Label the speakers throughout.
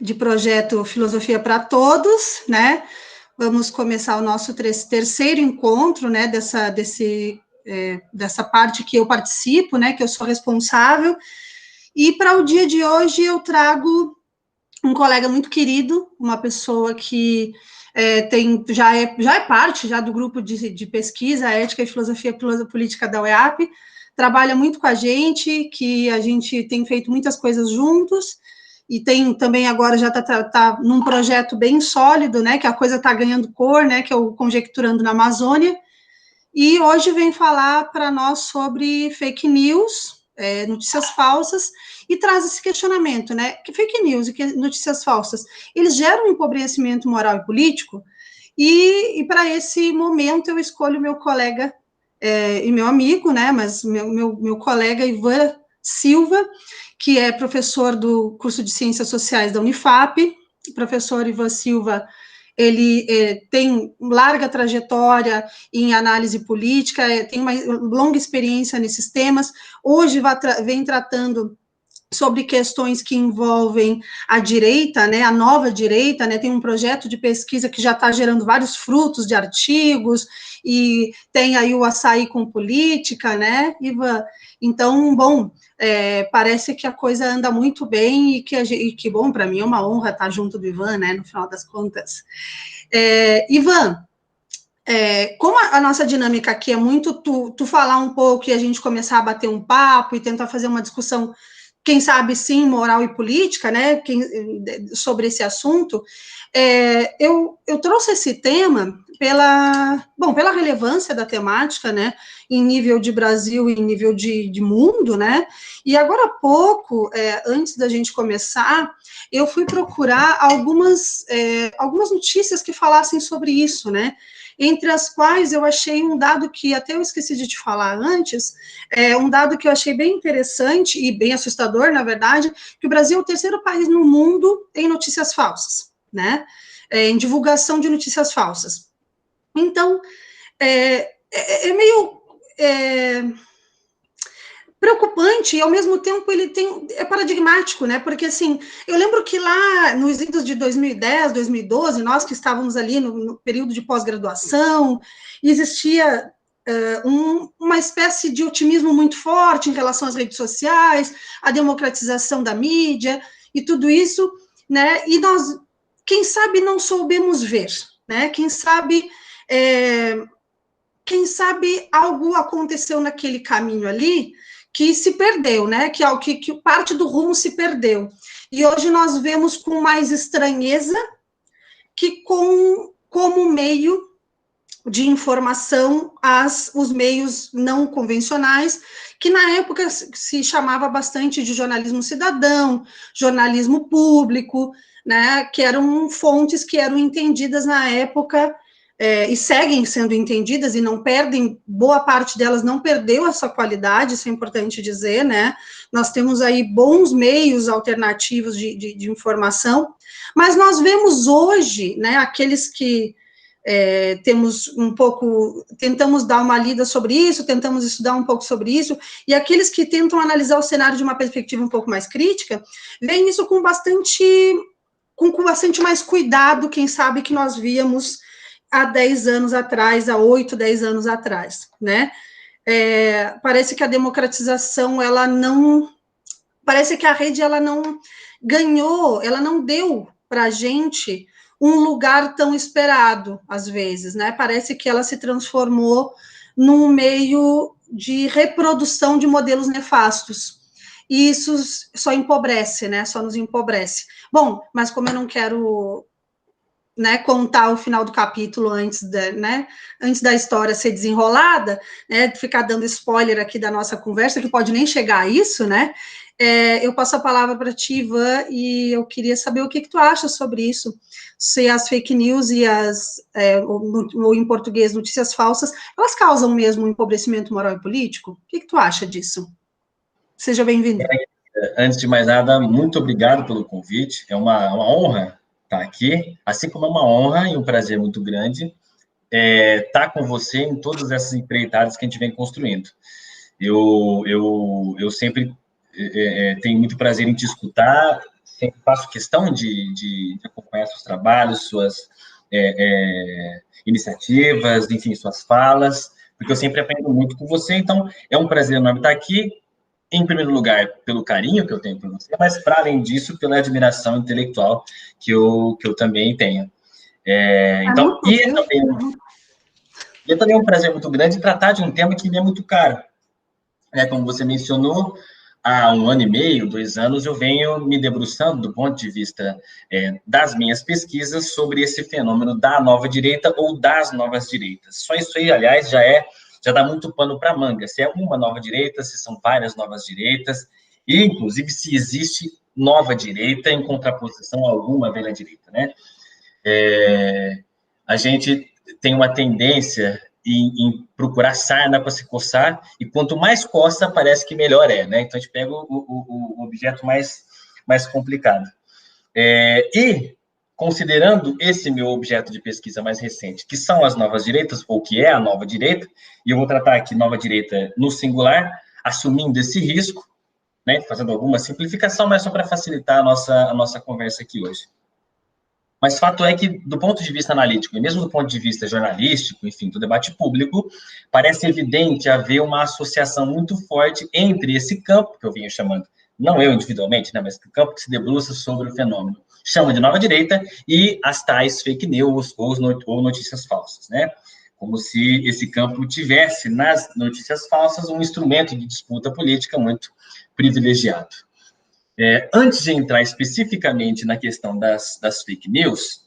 Speaker 1: de projeto Filosofia para Todos, né? Vamos começar o nosso terceiro encontro, né, dessa parte que eu participo, né, que eu sou responsável, e para o dia de hoje eu trago um colega muito querido, uma pessoa que já é parte já do grupo de pesquisa, Ética e Filosofia Política da UEAP, trabalha muito com a gente, que a gente tem feito muitas coisas juntos, e tem também agora já está num projeto bem sólido, né, que a coisa está ganhando cor, né, que é o Conjecturando na Amazônia, e hoje vem falar para nós sobre fake news, notícias falsas, e traz esse questionamento, né, que fake news e que notícias falsas, eles geram um empobrecimento moral e político, e para esse momento eu escolho meu colega e meu amigo, né, mas meu colega Ivan Silva, que é professor do curso de Ciências Sociais da Unifap. O professor Ivan Silva, ele tem larga trajetória em análise política, tem uma longa experiência nesses temas, hoje vem tratando sobre questões que envolvem a direita, né, a nova direita, né, tem um projeto de pesquisa que já está gerando vários frutos de artigos, e tem aí o Açaí com Política, né, Ivan? Então, bom, parece que a coisa anda muito bem, e que bom, para mim é uma honra estar junto do Ivan, né, no final das contas. Ivan, como a nossa dinâmica aqui é muito tu falar um pouco e a gente começar a bater um papo e tentar fazer uma discussão, quem sabe sim, moral e política, né, sobre esse assunto, eu trouxe esse tema pela relevância da temática, né, em nível de Brasil e em nível de mundo, né, e agora há pouco, antes da gente começar, eu fui procurar algumas notícias que falassem sobre isso, né, entre as quais eu achei um dado que até eu esqueci de te falar antes, um dado que eu achei bem interessante e bem assustador, na verdade, que o Brasil é o terceiro país no mundo em notícias falsas, né, em divulgação de notícias falsas. Então, é meio preocupante, e ao mesmo tempo é paradigmático, né, porque assim, eu lembro que lá nos idos de 2010, 2012, nós que estávamos ali no período de pós-graduação, existia uma espécie de otimismo muito forte em relação às redes sociais, a democratização da mídia, e tudo isso, né, e nós, quem sabe, não soubemos ver, né, quem sabe algo aconteceu naquele caminho ali, que se perdeu, né, que parte do rumo se perdeu, e hoje nós vemos com mais estranheza que como meio de informação os meios não convencionais, que na época se chamava bastante de jornalismo cidadão, jornalismo público, né, que eram fontes que eram entendidas na época, e seguem sendo entendidas, e não perdem, boa parte delas não perdeu essa qualidade, isso é importante dizer, né, nós temos aí bons meios alternativos de informação, mas nós vemos hoje, né, aqueles que temos tentamos dar uma lida sobre isso, tentamos estudar um pouco sobre isso, e aqueles que tentam analisar o cenário de uma perspectiva um pouco mais crítica, veem isso com bastante mais cuidado, quem sabe, que nós víamos há 10 anos atrás, há 8, 10 anos atrás, né? Parece que a democratização, parece que a rede, ela não ganhou, ela não deu para a gente um lugar tão esperado, às vezes, né? Parece que ela se transformou num meio de reprodução de modelos nefastos, e isso só empobrece, né? Só nos empobrece. Bom, mas como eu não quero, né, contar o final do capítulo antes da história ser desenrolada, né, ficar dando spoiler aqui da nossa conversa, que pode nem chegar a isso, né, eu passo a palavra para ti, Ivan, e eu queria saber o que tu acha sobre isso, se as fake news e ou em português, notícias falsas, elas causam mesmo um empobrecimento moral e político? O que tu acha disso? Seja bem-vindo.
Speaker 2: Antes de mais nada, muito obrigado pelo convite, é uma honra estar aqui, assim como é uma honra e um prazer muito grande estar com você em todas essas empreitadas que a gente vem construindo. Eu sempre tenho muito prazer em te escutar, sempre faço questão de acompanhar seus trabalhos, suas iniciativas, enfim, suas falas, porque eu sempre aprendo muito com você, então é um prazer enorme estar aqui, em primeiro lugar, pelo carinho que eu tenho por você, mas, para além disso, pela admiração intelectual que eu também tenho. Então, e é também um prazer muito grande tratar de um tema que me é muito caro. Como você mencionou, há 1 ano e meio, 2 anos, eu venho me debruçando do ponto de vista das minhas pesquisas sobre esse fenômeno da nova direita ou das novas direitas. Só isso aí, aliás, já dá muito pano para manga. Se é uma nova direita, se são várias novas direitas, e, inclusive, se existe nova direita em contraposição a alguma velha direita, né? A gente tem uma tendência em procurar sarna para se coçar, e quanto mais coça, parece que melhor é, né? Então, a gente pega o objeto mais complicado. E, considerando esse meu objeto de pesquisa mais recente, que são as novas direitas, ou que é a nova direita, e eu vou tratar aqui nova direita no singular, assumindo esse risco, né, fazendo alguma simplificação, mas só para facilitar a nossa conversa aqui hoje. Mas fato é que, do ponto de vista analítico, e mesmo do ponto de vista jornalístico, enfim, do debate público, parece evidente haver uma associação muito forte entre esse campo, que eu venho chamando, não eu individualmente, né, mas o campo que se debruça sobre o fenômeno, chama de nova direita, e as tais fake news ou notícias falsas, né? Como se esse campo tivesse, nas notícias falsas, um instrumento de disputa política muito privilegiado. Antes de entrar especificamente na questão das fake news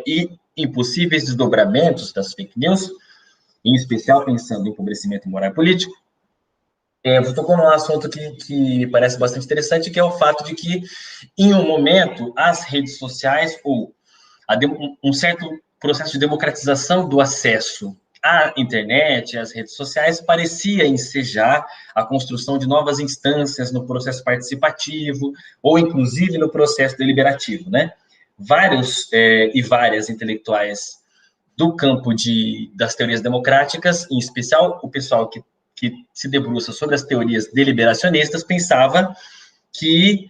Speaker 2: e impossíveis desdobramentos das fake news, em especial pensando em empobrecimento moral e político, eu estou num assunto que parece bastante interessante, que é o fato de que, em um momento, as redes sociais, ou um certo processo de democratização do acesso à internet, às redes sociais, parecia ensejar a construção de novas instâncias no processo participativo, ou inclusive no processo deliberativo, né? Vários e várias intelectuais do campo das teorias democráticas, em especial o pessoal que se debruça sobre as teorias deliberacionistas, pensava que,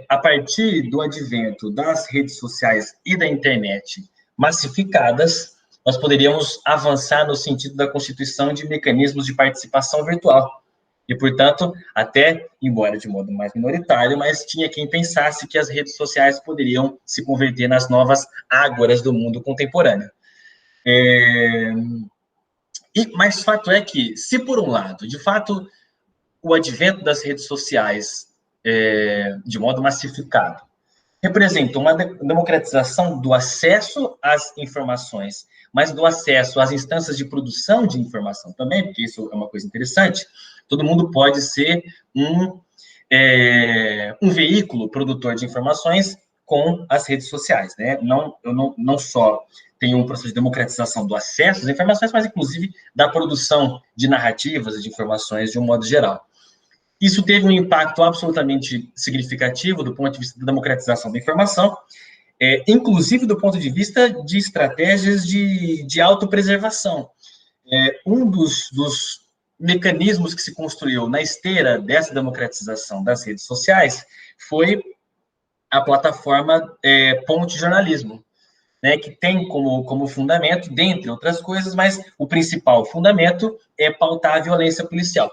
Speaker 2: a partir do advento das redes sociais e da internet massificadas, nós poderíamos avançar no sentido da constituição de mecanismos de participação virtual. E, portanto, até, embora de modo mais minoritário, mas tinha quem pensasse que as redes sociais poderiam se converter nas novas ágoras do mundo contemporâneo. Mas fato é que, se por um lado, de fato, o advento das redes sociais, de modo massificado, representa uma democratização do acesso às informações, mas do acesso às instâncias de produção de informação também, porque isso é uma coisa interessante. Todo mundo pode ser um veículo produtor de informações com as redes sociais, né? Eu não só tenho um processo de democratização do acesso às informações, mas, inclusive, da produção de narrativas e de informações de um modo geral. Isso teve um impacto absolutamente significativo do ponto de vista da democratização da informação, inclusive do ponto de vista de estratégias de autopreservação. Um dos mecanismos que se construiu na esteira dessa democratização das redes sociais foi a plataforma Ponte Jornalismo, né, que tem como fundamento, dentre outras coisas, mas o principal fundamento é pautar a violência policial.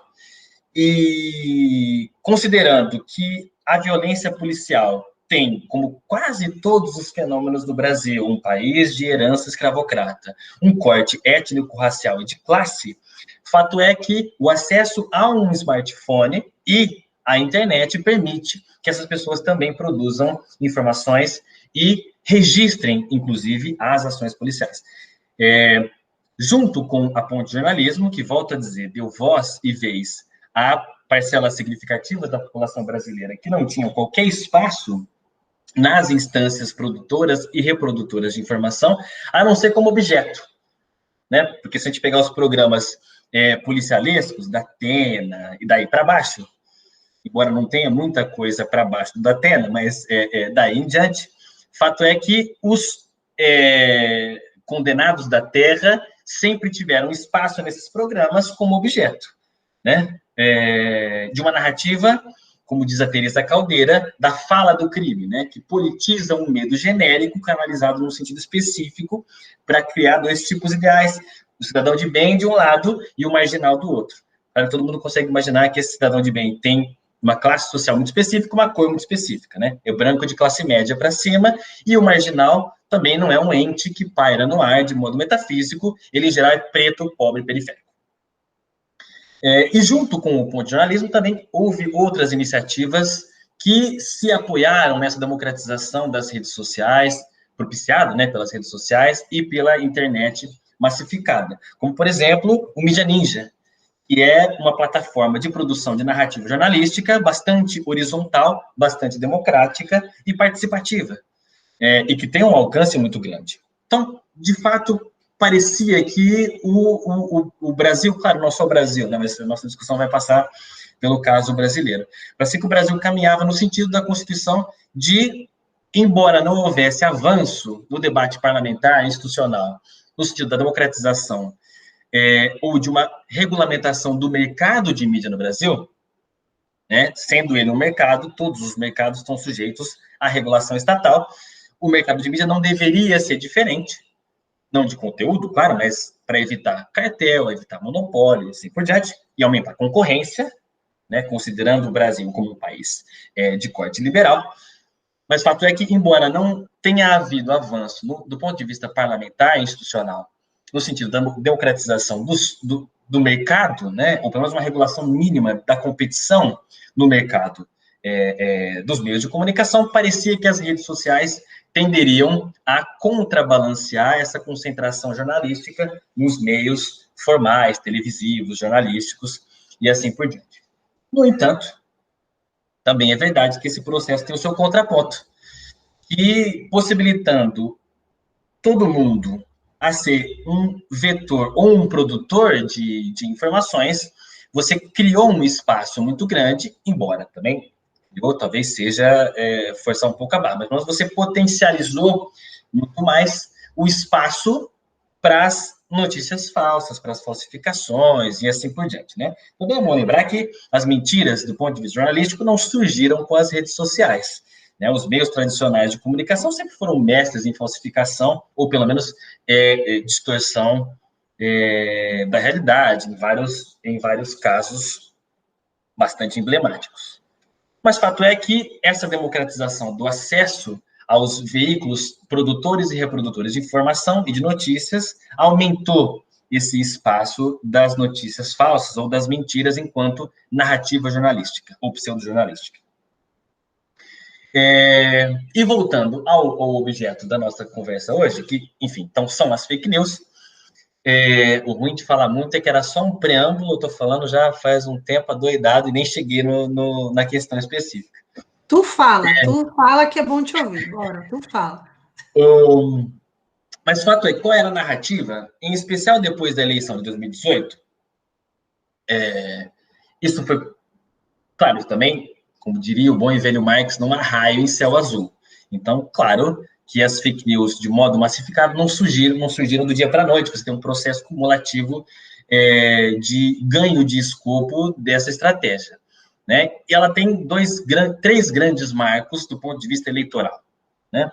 Speaker 2: E considerando que a violência policial tem, como quase todos os fenômenos do Brasil, um país de herança escravocrata, um corte étnico-racial e de classe, fato é que o acesso a um smartphone e a internet permite que essas pessoas também produzam informações e registrem, inclusive, as ações policiais. Junto com a Ponte Jornalismo, que, volto a dizer, deu voz e vez a parcelas significativas da população brasileira que não tinham qualquer espaço nas instâncias produtoras e reprodutoras de informação, a não ser como objeto, né? Porque se a gente pegar os programas policialescos, da Atena e daí para baixo, embora não tenha muita coisa para baixo da Atena, mas daí em diante, fato é que os condenados da terra sempre tiveram espaço nesses programas como objeto, né? De uma narrativa como diz a Teresa Caldeira, da fala do crime, né? Que politiza um medo genérico canalizado num sentido específico para criar dois tipos ideais, o cidadão de bem de um lado e o marginal do outro. Claro, todo mundo consegue imaginar que esse cidadão de bem tem uma classe social muito específica, uma cor muito específica, né? É o branco de classe média para cima, e o marginal também não é um ente que paira no ar de modo metafísico, ele em geral é preto, pobre, periférico. E junto com o ponto de jornalismo também houve outras iniciativas que se apoiaram nessa democratização das redes sociais, propiciada, né, pelas redes sociais e pela internet massificada, como, por exemplo, o Mídia Ninja, que é uma plataforma de produção de narrativa jornalística bastante horizontal, bastante democrática e participativa, e que tem um alcance muito grande. Então, de fato, parecia que o Brasil, claro, não só o Brasil, né, mas a nossa discussão vai passar pelo caso brasileiro, parecia que o Brasil caminhava no sentido da Constituição de, embora não houvesse avanço no debate parlamentar institucional, no sentido da democratização ou de uma regulamentação do mercado de mídia no Brasil, né, sendo ele um mercado, todos os mercados estão sujeitos à regulação estatal, o mercado de mídia não deveria ser diferente, não de conteúdo, claro, mas para evitar cartel, evitar monopólio, assim por diante, e aumentar a concorrência, né, considerando o Brasil como um país de corte liberal. Mas o fato é que, embora não tenha havido avanço do ponto de vista parlamentar e institucional, no sentido da democratização do mercado, né, ou pelo menos uma regulação mínima da competição no mercado dos meios de comunicação, parecia que as redes sociais tenderiam a contrabalancear essa concentração jornalística nos meios formais, televisivos, jornalísticos e assim por diante. No entanto, também é verdade que esse processo tem o seu contraponto, que possibilitando todo mundo a ser um vetor ou um produtor de informações, você criou um espaço muito grande, embora também, ou talvez seja forçar um pouco a barra, mas você potencializou muito mais o espaço para as notícias falsas, para as falsificações e assim por diante, né? Então, é bom lembrar que as mentiras, do ponto de vista jornalístico, não surgiram com as redes sociais, né? Os meios tradicionais de comunicação sempre foram mestres em falsificação, ou pelo menos distorção da realidade, em vários casos bastante emblemáticos. Mas fato é que essa democratização do acesso aos veículos produtores e reprodutores de informação e de notícias aumentou esse espaço das notícias falsas ou das mentiras enquanto narrativa jornalística ou pseudojornalística. E voltando ao objeto da nossa conversa hoje, que, enfim, então são as fake news. O ruim de falar muito é que era só um preâmbulo, eu estou falando já faz um tempo adoidado e nem cheguei na questão específica.
Speaker 1: Tu fala que é bom te ouvir. Bora, tu fala.
Speaker 2: Mas o fato é, qual era a narrativa, em especial depois da eleição de 2018? Isso foi, claro, também, como diria o bom e velho Marx, não há raio em céu azul. Então, claro que as fake news, de modo massificado, não surgiram do dia para a noite. Você tem um processo cumulativo de ganho de escopo dessa estratégia, né? E ela tem três grandes marcos do ponto de vista eleitoral, né?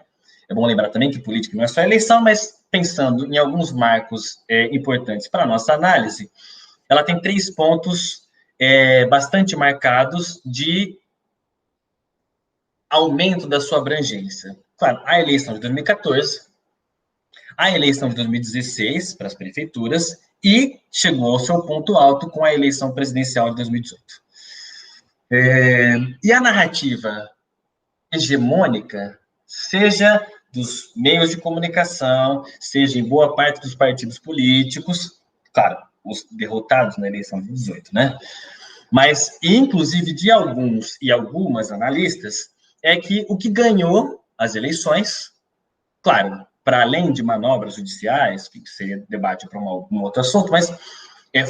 Speaker 2: É bom lembrar também que política não é só eleição, mas pensando em alguns marcos importantes para a nossa análise, ela tem 3 pontos bastante marcados de aumento da sua abrangência. Claro, a eleição de 2014, a eleição de 2016 para as prefeituras e chegou ao seu ponto alto com a eleição presidencial de 2018. E a narrativa hegemônica, seja dos meios de comunicação, seja em boa parte dos partidos políticos, claro, os derrotados na eleição de 2018, né? Mas, inclusive, de alguns e algumas analistas, é que o que ganhou as eleições, claro, para além de manobras judiciais, que seria debate para um outro assunto, mas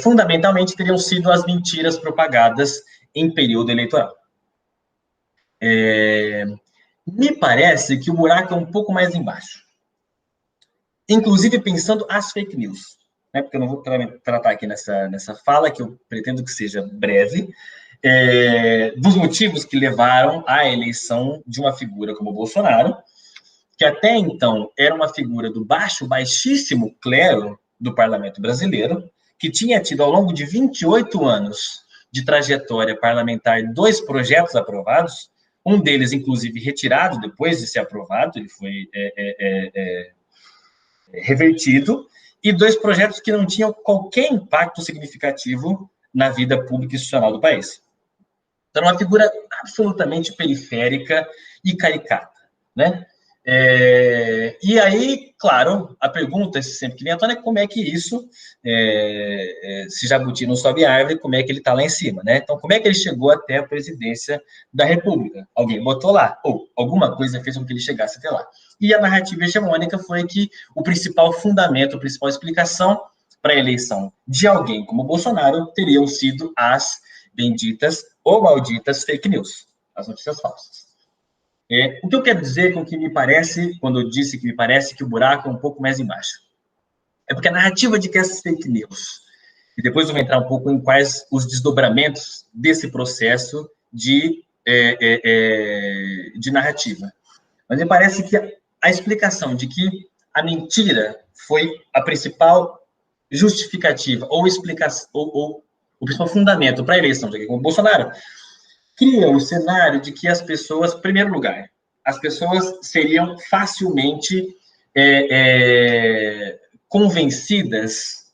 Speaker 2: fundamentalmente teriam sido as mentiras propagadas em período eleitoral. Me parece que o buraco é um pouco mais embaixo. Inclusive pensando as fake news, né? Porque eu não vou tratar aqui nessa fala, que eu pretendo que seja breve, dos motivos que levaram à eleição de uma figura como Bolsonaro, que até então era uma figura do baixíssimo clero do parlamento brasileiro, que tinha tido, ao longo de 28 anos de trajetória parlamentar, 2 projetos aprovados, um deles, inclusive, retirado depois de ser aprovado, ele foi revertido, e 2 projetos que não tinham qualquer impacto significativo na vida pública e institucional do país. Então, uma figura absolutamente periférica e caricata, né? E aí, claro, a pergunta sempre que vem à tona é como é que isso, se Jabuti não sobe árvore, como é que ele está lá em cima, né? Então, como é que ele chegou até a presidência da República? Alguém botou lá, ou alguma coisa fez com que ele chegasse até lá. E a narrativa hegemônica foi que o principal fundamento, a principal explicação para a eleição de alguém como Bolsonaro teriam sido as benditas ou malditas fake news, as notícias falsas. O que eu quero dizer com que me parece, quando eu disse que me parece que o buraco é um pouco mais embaixo, é porque a narrativa de que essas fake news, e depois eu vou entrar um pouco em quais os desdobramentos desse processo de narrativa, mas me parece que a explicação de que a mentira foi a principal justificativa ou explicação, ou o principal fundamento para a eleição de alguém como Bolsonaro, cria o cenário de que as pessoas, em primeiro lugar, as pessoas seriam facilmente convencidas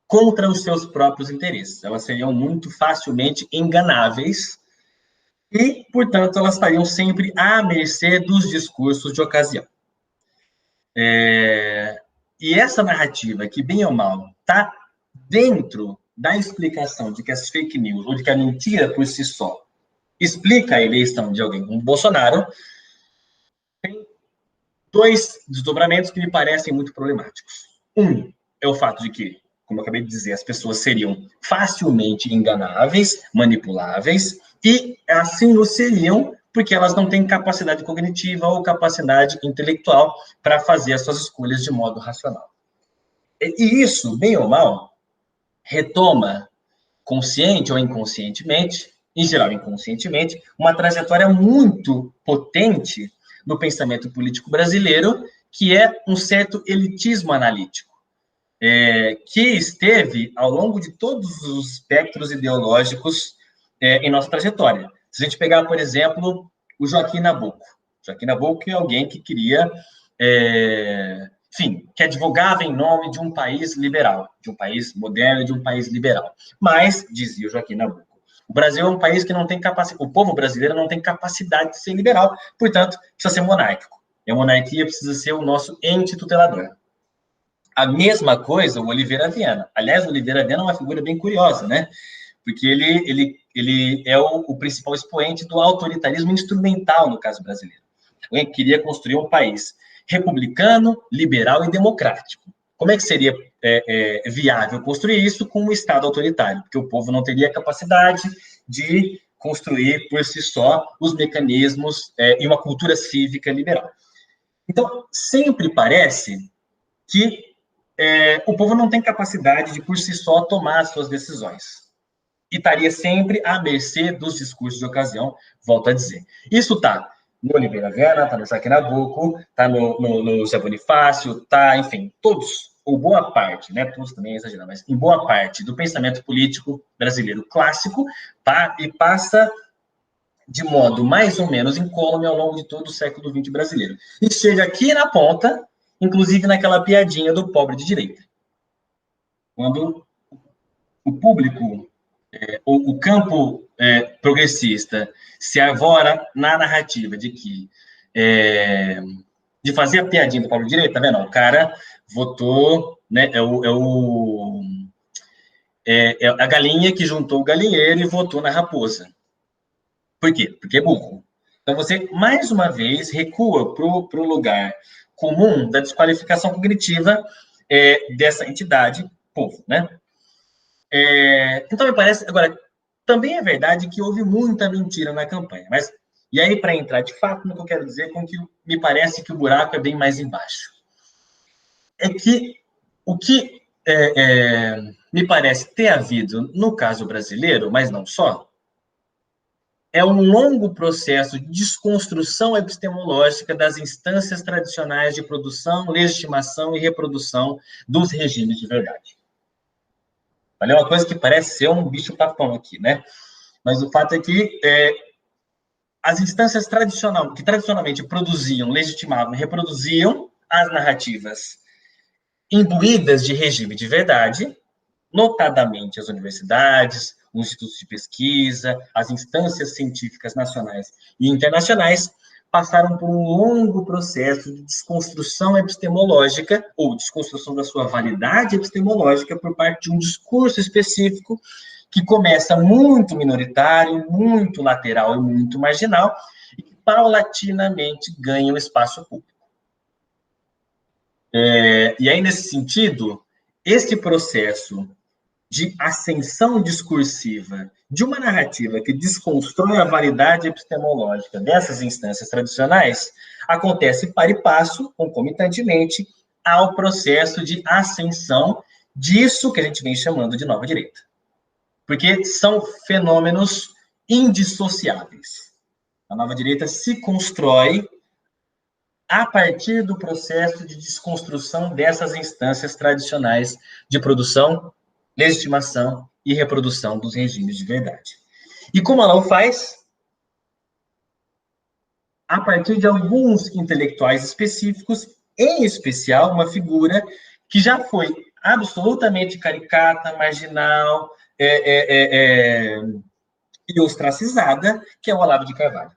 Speaker 2: contra os seus próprios interesses. Elas seriam muito facilmente enganáveis e, portanto, elas estariam sempre à mercê dos discursos de ocasião. E essa narrativa, que bem ou mal está dentro da explicação de que as fake news, ou de que a mentira por si só explica a eleição de alguém como Bolsonaro, tem 2 desdobramentos que me parecem muito problemáticos. Um é o fato de que, como eu acabei de dizer, as pessoas seriam facilmente enganáveis, manipuláveis, e assim o seriam porque elas não têm capacidade cognitiva ou capacidade intelectual para fazer as suas escolhas de modo racional. E isso, bem ou mal, retoma, consciente ou inconscientemente, em geral inconscientemente, uma trajetória muito potente no pensamento político brasileiro, que é um certo elitismo analítico, que esteve ao longo de todos os espectros ideológicos em nossa trajetória. Se a gente pegar, por exemplo, o Joaquim Nabuco. Joaquim Nabuco é alguém que queria, enfim, que advogava em nome de um país liberal, de um país moderno, de um país liberal. Mas, dizia o Joaquim Nabuco, o Brasil é um país que não tem capacidade, o povo brasileiro não tem capacidade de ser liberal, portanto, precisa ser monárquico. E a monarquia precisa ser o nosso ente tutelador. A mesma coisa o Oliveira Viana. Aliás, o Oliveira Viana é uma figura bem curiosa, né? Porque ele é o principal expoente do autoritarismo instrumental, no caso brasileiro. Ele queria construir um país republicano, liberal e democrático. Como é que seria viável construir isso com um Estado autoritário? Porque o povo não teria capacidade de construir por si só os mecanismos e uma cultura cívica liberal. Então, sempre parece que o povo não tem capacidade de, por si só, tomar as suas decisões. E estaria sempre à mercê dos discursos de ocasião, volto a dizer. Isso está no Oliveira Viana, está no Joaquim Nabuco, está no Zé Bonifácio, está, enfim, todos, ou boa parte, né, todos também é exagerado, mas em boa parte do pensamento político brasileiro clássico, tá, e passa de modo mais ou menos incólume ao longo de todo o século XX brasileiro. E chega aqui na ponta, inclusive naquela piadinha do pobre de direita. Quando o público, o campo progressista se arvora na narrativa de que de fazer a piadinha do pobre de direita, tá vendo? O cara votou, né, é a galinha que juntou o galinheiro e votou na raposa. Por quê? Porque é burro. Então você, mais uma vez, recua para o lugar comum da desqualificação cognitiva dessa entidade, povo, né? Então, me parece... Agora, também é verdade que houve muita mentira na campanha, mas... E aí, para entrar de fato no que eu quero dizer, com que me parece que o buraco é bem mais embaixo. É que o que me parece ter havido, no caso brasileiro, mas não só, é um longo processo de desconstrução epistemológica das instâncias tradicionais de produção, legitimação e reprodução dos regimes de verdade. Olha, é uma coisa que parece ser um bicho-papão aqui, né? Mas o fato é que as instâncias que tradicionalmente produziam, legitimavam e reproduziam as narrativas imbuídas de regime de verdade, notadamente as universidades, os institutos de pesquisa, as instâncias científicas nacionais e internacionais, passaram por um longo processo de desconstrução epistemológica, ou desconstrução da sua validade epistemológica, por parte de um discurso específico que começa muito minoritário, muito lateral e muito marginal, e que paulatinamente ganha o espaço público. E aí, nesse sentido, esse processo de ascensão discursiva de uma narrativa que desconstrói a validade epistemológica dessas instâncias tradicionais acontece para e passo, concomitantemente, ao processo de ascensão disso que a gente vem chamando de nova direita. Porque são fenômenos indissociáveis. A nova direita se constrói a partir do processo de desconstrução dessas instâncias tradicionais de produção, legitimação e reprodução dos regimes de verdade. E como ela o faz? A partir de alguns intelectuais específicos, em especial uma figura que já foi absolutamente caricata, marginal e ostracizada, que é o Olavo de Carvalho.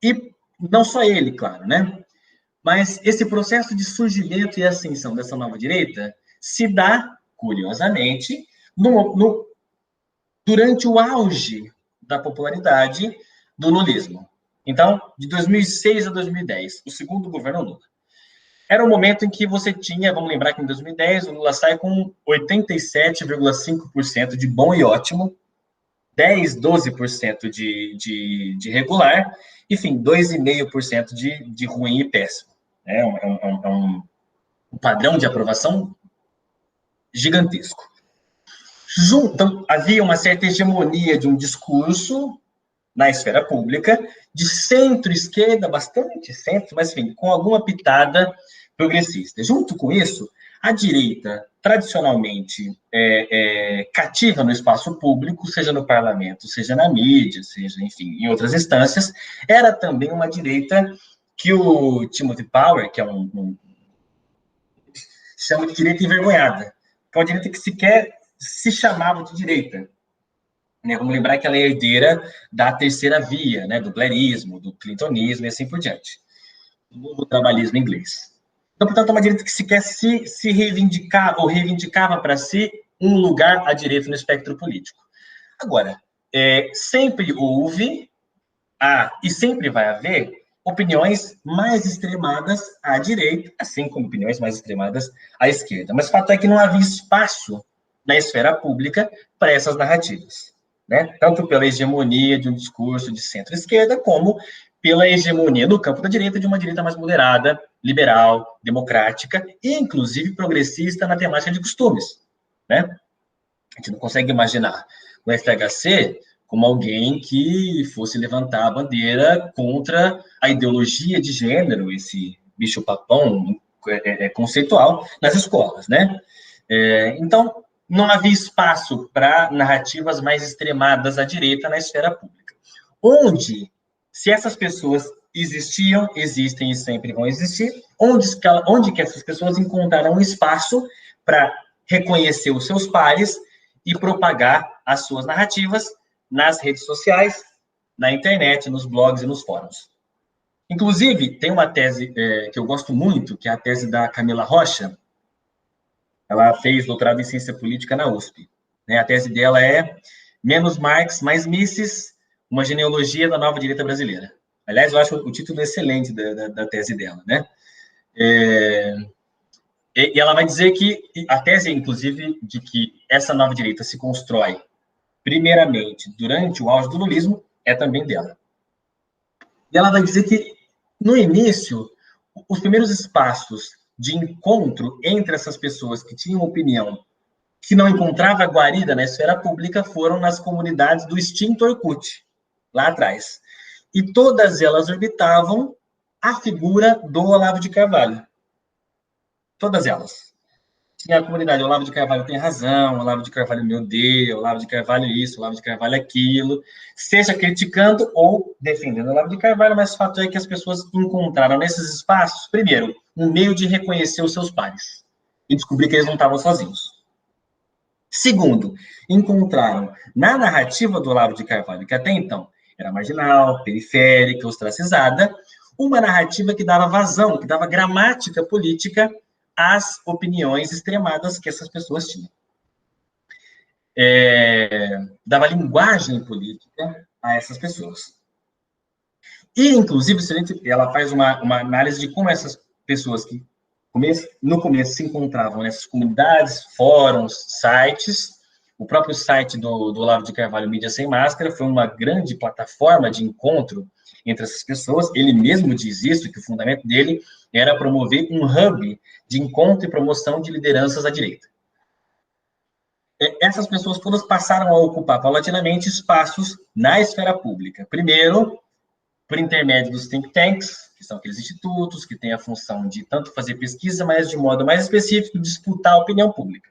Speaker 2: E não só ele, claro, né? Mas esse processo de surgimento e ascensão dessa nova direita se dá, curiosamente, durante o auge da popularidade do lulismo. Então, de 2006 a 2010, o segundo governo Lula. Era um momento em que você tinha, vamos lembrar que em 2010 o Lula sai com 87,5% de bom e ótimo, 10, 12% de regular, enfim, 2,5% de ruim e péssimo. É um padrão de aprovação gigantesco. Então, havia uma certa hegemonia de um discurso na esfera pública, de centro-esquerda, bastante centro, mas, enfim, com alguma pitada progressista. Junto com isso, a direita, tradicionalmente cativa no espaço público, seja no parlamento, seja na mídia, seja, enfim, em outras instâncias, era também uma direita que o Timothy Power, que é chama de direita envergonhada, que é uma direita que sequer se chamava de direita. Né? Vamos lembrar que ela é herdeira da terceira via, né? Do blairismo, do clintonismo e assim por diante. Do novo trabalhismo inglês. Então, portanto, é uma direita que sequer se reivindicava ou reivindicava para si um lugar à direita no espectro político. Agora, sempre houve e sempre vai haver opiniões mais extremadas à direita, assim como opiniões mais extremadas à esquerda. Mas o fato é que não havia espaço na esfera pública para essas narrativas. Né? Tanto pela hegemonia de um discurso de centro-esquerda, como pela hegemonia no campo da direita, de uma direita mais moderada, liberal, democrática e, inclusive, progressista na temática de costumes. Né? A gente não consegue imaginar o FHC como alguém que fosse levantar a bandeira contra a ideologia de gênero, esse bicho-papão conceitual, nas escolas. Né? Então, não havia espaço para narrativas mais extremadas à direita na esfera pública. Onde, se essas pessoas existiam, existem e sempre vão existir, onde que essas pessoas encontraram um espaço para reconhecer os seus pares e propagar as suas narrativas nas redes sociais, na internet, nos blogs e nos fóruns. Inclusive, tem uma tese que eu gosto muito, que é a tese da Camila Rocha. Ela fez doutorado em ciência política na USP. Né? A tese dela é Menos Marx, Mais Mises, uma genealogia da nova direita brasileira. Aliás, eu acho o título excelente da tese dela. Né? E ela vai dizer que, a tese, inclusive, de que essa nova direita se constrói, primeiramente, durante o auge do lulismo, é também dela. E ela vai dizer que, no início, os primeiros espaços de encontro entre essas pessoas que tinham opinião, que não encontrava guarida na esfera pública, foram nas comunidades do extinto Orkut, lá atrás. E todas elas orbitavam a figura do Olavo de Carvalho. Todas elas. Tinha a comunidade, Olavo de Carvalho tem razão, Olavo de Carvalho me odeia, Olavo de Carvalho isso, Olavo de Carvalho aquilo, seja criticando ou defendendo Olavo de Carvalho, mas o fato é que as pessoas encontraram nesses espaços, primeiro, um meio de reconhecer os seus pares e descobrir que eles não estavam sozinhos. Segundo, encontraram na narrativa do Olavo de Carvalho, que até então era marginal, periférica, ostracizada, uma narrativa que dava vazão, que dava gramática política às opiniões extremadas que essas pessoas tinham. Dava linguagem política a essas pessoas. E, inclusive, ela faz uma análise de como essas pessoas que no começo se encontravam nessas comunidades, fóruns, sites. O próprio site do Olavo de Carvalho, Mídia Sem Máscara, foi uma grande plataforma de encontro entre essas pessoas. Ele mesmo diz isso, que o fundamento dele era promover um hub de encontro e promoção de lideranças à direita. Essas pessoas todas passaram a ocupar paulatinamente espaços na esfera pública. Primeiro, por intermédio dos think tanks, que são aqueles institutos que têm a função de tanto fazer pesquisa, mas de modo mais específico, disputar a opinião pública.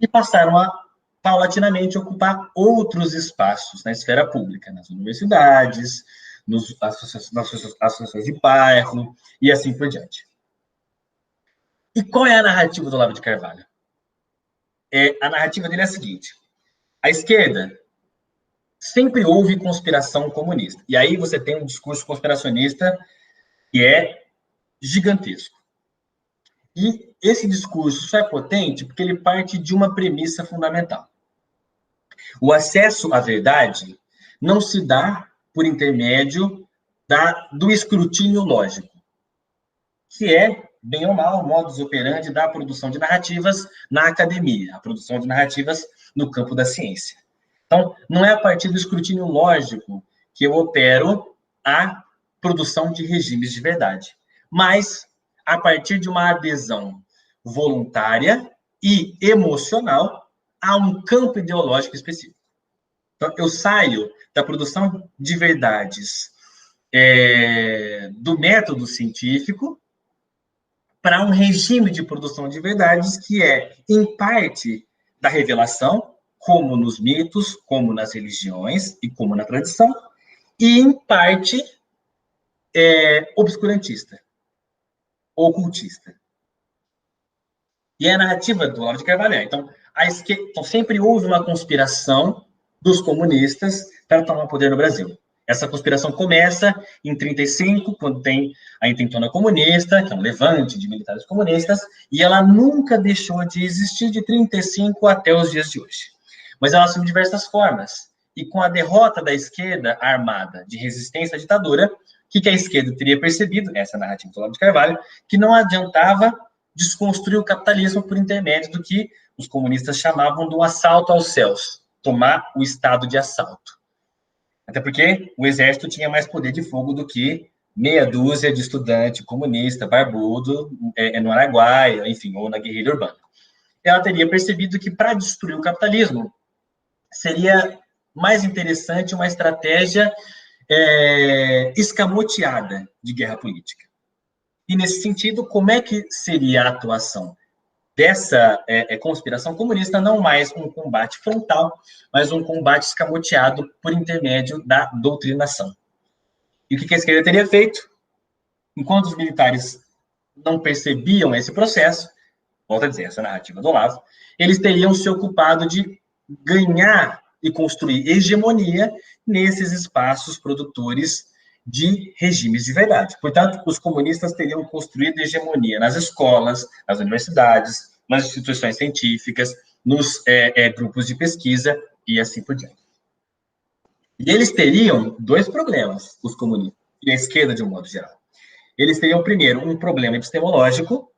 Speaker 2: E passaram a, paulatinamente, ocupar outros espaços na esfera pública, nas universidades, nas associações de bairro, e assim por diante. E qual é a narrativa do Olavo de Carvalho? A narrativa dele é a seguinte: a esquerda sempre houve conspiração comunista. E aí você tem um discurso conspiracionista que é gigantesco. E esse discurso só é potente porque ele parte de uma premissa fundamental. O acesso à verdade não se dá por intermédio do escrutínio lógico, que é, bem ou mal, o modus operandi da produção de narrativas na academia, a produção de narrativas no campo da ciência. Então, não é a partir do escrutínio lógico que eu opero a produção de regimes de verdade, mas a partir de uma adesão voluntária e emocional a um campo ideológico específico. Então, eu saio da produção de verdades do método científico para um regime de produção de verdades que é, em parte, da revelação, como nos mitos, como nas religiões e como na tradição, e, em parte, obscurantista, ocultista. E é a narrativa do Olavo de Carvalho. Então, então, sempre houve uma conspiração dos comunistas para tomar o poder no Brasil. Essa conspiração começa em 1935, quando tem a intentona comunista, que é um levante de militares comunistas, e ela nunca deixou de existir de 1935 até os dias de hoje. Mas ela assume diversas formas. E com a derrota da esquerda armada de resistência à ditadura, o que a esquerda teria percebido, essa narrativa do Olavo de Carvalho, que não adiantava desconstruir o capitalismo por intermédio do que os comunistas chamavam do assalto aos céus, tomar o estado de assalto. Até porque o exército tinha mais poder de fogo do que meia dúzia de estudante comunista, barbudo, no Araguaia, enfim, ou na guerrilha urbana. Ela teria percebido que, para destruir o capitalismo, seria mais interessante uma estratégia escamoteada de guerra política. E, nesse sentido, como é que seria a atuação dessa conspiração comunista? Não mais um combate frontal, mas um combate escamoteado por intermédio da doutrinação. E o que a esquerda teria feito? Enquanto os militares não percebiam esse processo, volto a dizer, essa narrativa do Olavo, eles teriam se ocupado de ganhar e construir hegemonia nesses espaços produtores de regimes de verdade. Portanto, os comunistas teriam construído hegemonia nas escolas, nas universidades, nas instituições científicas, nos grupos de pesquisa e assim por diante. E eles teriam dois problemas, os comunistas, e a esquerda de um modo geral. Eles teriam, primeiro, um problema epistemológico,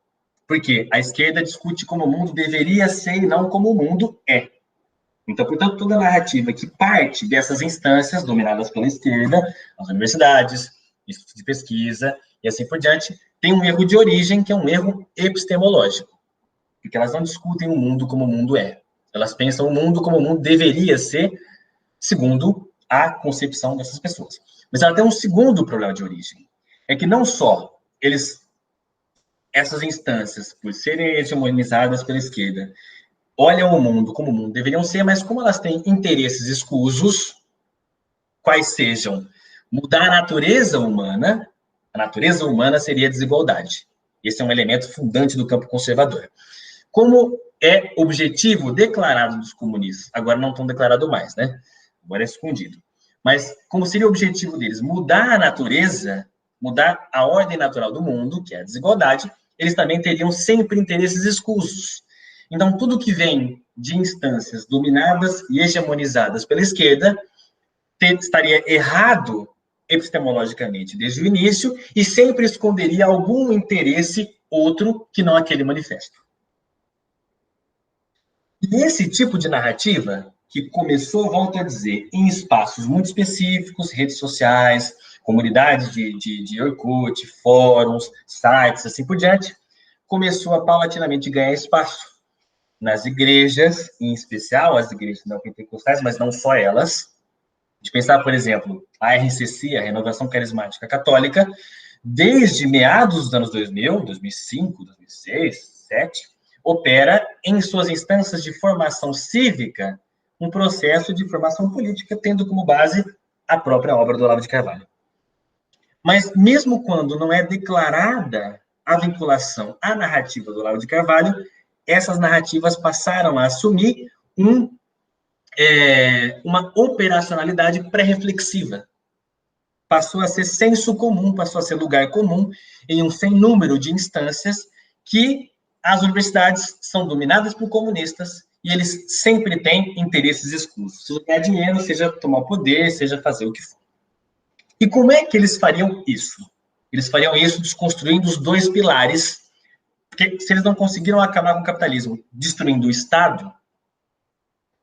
Speaker 2: porque a esquerda discute como o mundo deveria ser e não como o mundo é. Então, portanto, toda a narrativa que parte dessas instâncias dominadas pela esquerda, as universidades, institutos de pesquisa e assim por diante, tem um erro de origem, que é um erro epistemológico, porque elas não discutem o mundo como o mundo é. Elas pensam o mundo como o mundo deveria ser, segundo a concepção dessas pessoas. Mas ela tem um segundo problema de origem, é que não só essas instâncias, por serem hegemonizadas pela esquerda, olham o mundo como o mundo deveriam ser, mas como elas têm interesses escusos, quais sejam mudar a natureza humana seria a desigualdade. Esse é um elemento fundante do campo conservador. Como é objetivo declarado dos comunistas, agora não estão declarado mais, né? Agora é escondido. Mas como seria o objetivo deles? Mudar a natureza, mudar a ordem natural do mundo, que é a desigualdade, eles também teriam sempre interesses escusos. Então, tudo que vem de instâncias dominadas e hegemonizadas pela esquerda estaria errado epistemologicamente desde o início e sempre esconderia algum interesse outro que não aquele manifesto. E esse tipo de narrativa, que começou, volto a dizer, em espaços muito específicos, redes sociais, comunidades de Orkut, fóruns, sites, assim por diante, começou a paulatinamente ganhar espaço nas igrejas, em especial as igrejas neopentecostais, mas não só elas. De pensar, por exemplo, a RCC, a Renovação Carismática Católica, desde meados dos anos 2000, 2005, 2006, 2007, opera em suas instâncias de formação cívica um processo de formação política, tendo como base a própria obra do Olavo de Carvalho. Mas mesmo quando não é declarada a vinculação à narrativa do Olavo de Carvalho, essas narrativas passaram a assumir uma operacionalidade pré-reflexiva. Passou a ser senso comum, passou a ser lugar comum em um sem número de instâncias que as universidades são dominadas por comunistas e eles sempre têm interesses exclusivos. Seja ganhar dinheiro, seja tomar o poder, seja fazer o que for. E como é que eles fariam isso? Eles fariam isso desconstruindo os dois pilares, porque se eles não conseguiram acabar com o capitalismo destruindo o Estado,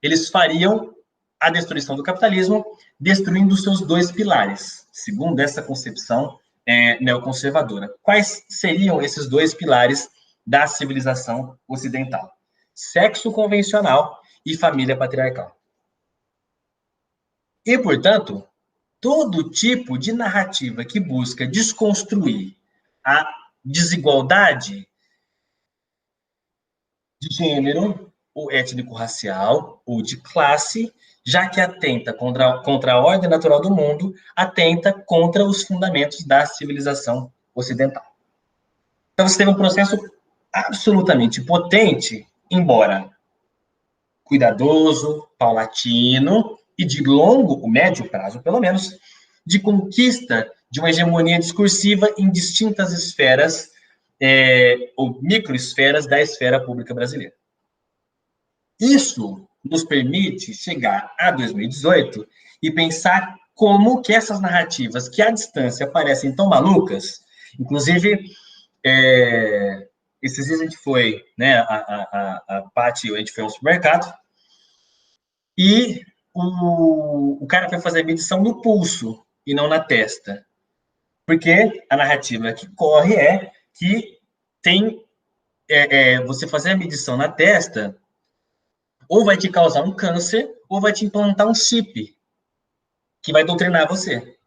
Speaker 2: eles fariam a destruição do capitalismo destruindo os seus dois pilares, segundo essa concepção neoconservadora. Quais seriam esses dois pilares da civilização ocidental? Sexo convencional e família patriarcal. E, portanto, todo tipo de narrativa que busca desconstruir a desigualdade de gênero, ou étnico-racial, ou de classe, já que atenta contra a ordem natural do mundo, atenta contra os fundamentos da civilização ocidental. Então, você teve um processo absolutamente potente, embora cuidadoso, paulatino e de longo, médio prazo, pelo menos, de conquista de uma hegemonia discursiva em distintas esferas ou microesferas da esfera pública brasileira. Isso nos permite chegar a 2018 e pensar como que essas narrativas que à distância parecem tão malucas, inclusive, esses dias a gente foi, né, a Paty, a gente foi ao supermercado, e o cara foi fazer a medição no pulso e não na testa, porque a narrativa que corre é que você fazer a medição na testa ou vai te causar um câncer, ou vai te implantar um chip que vai doutrinar você.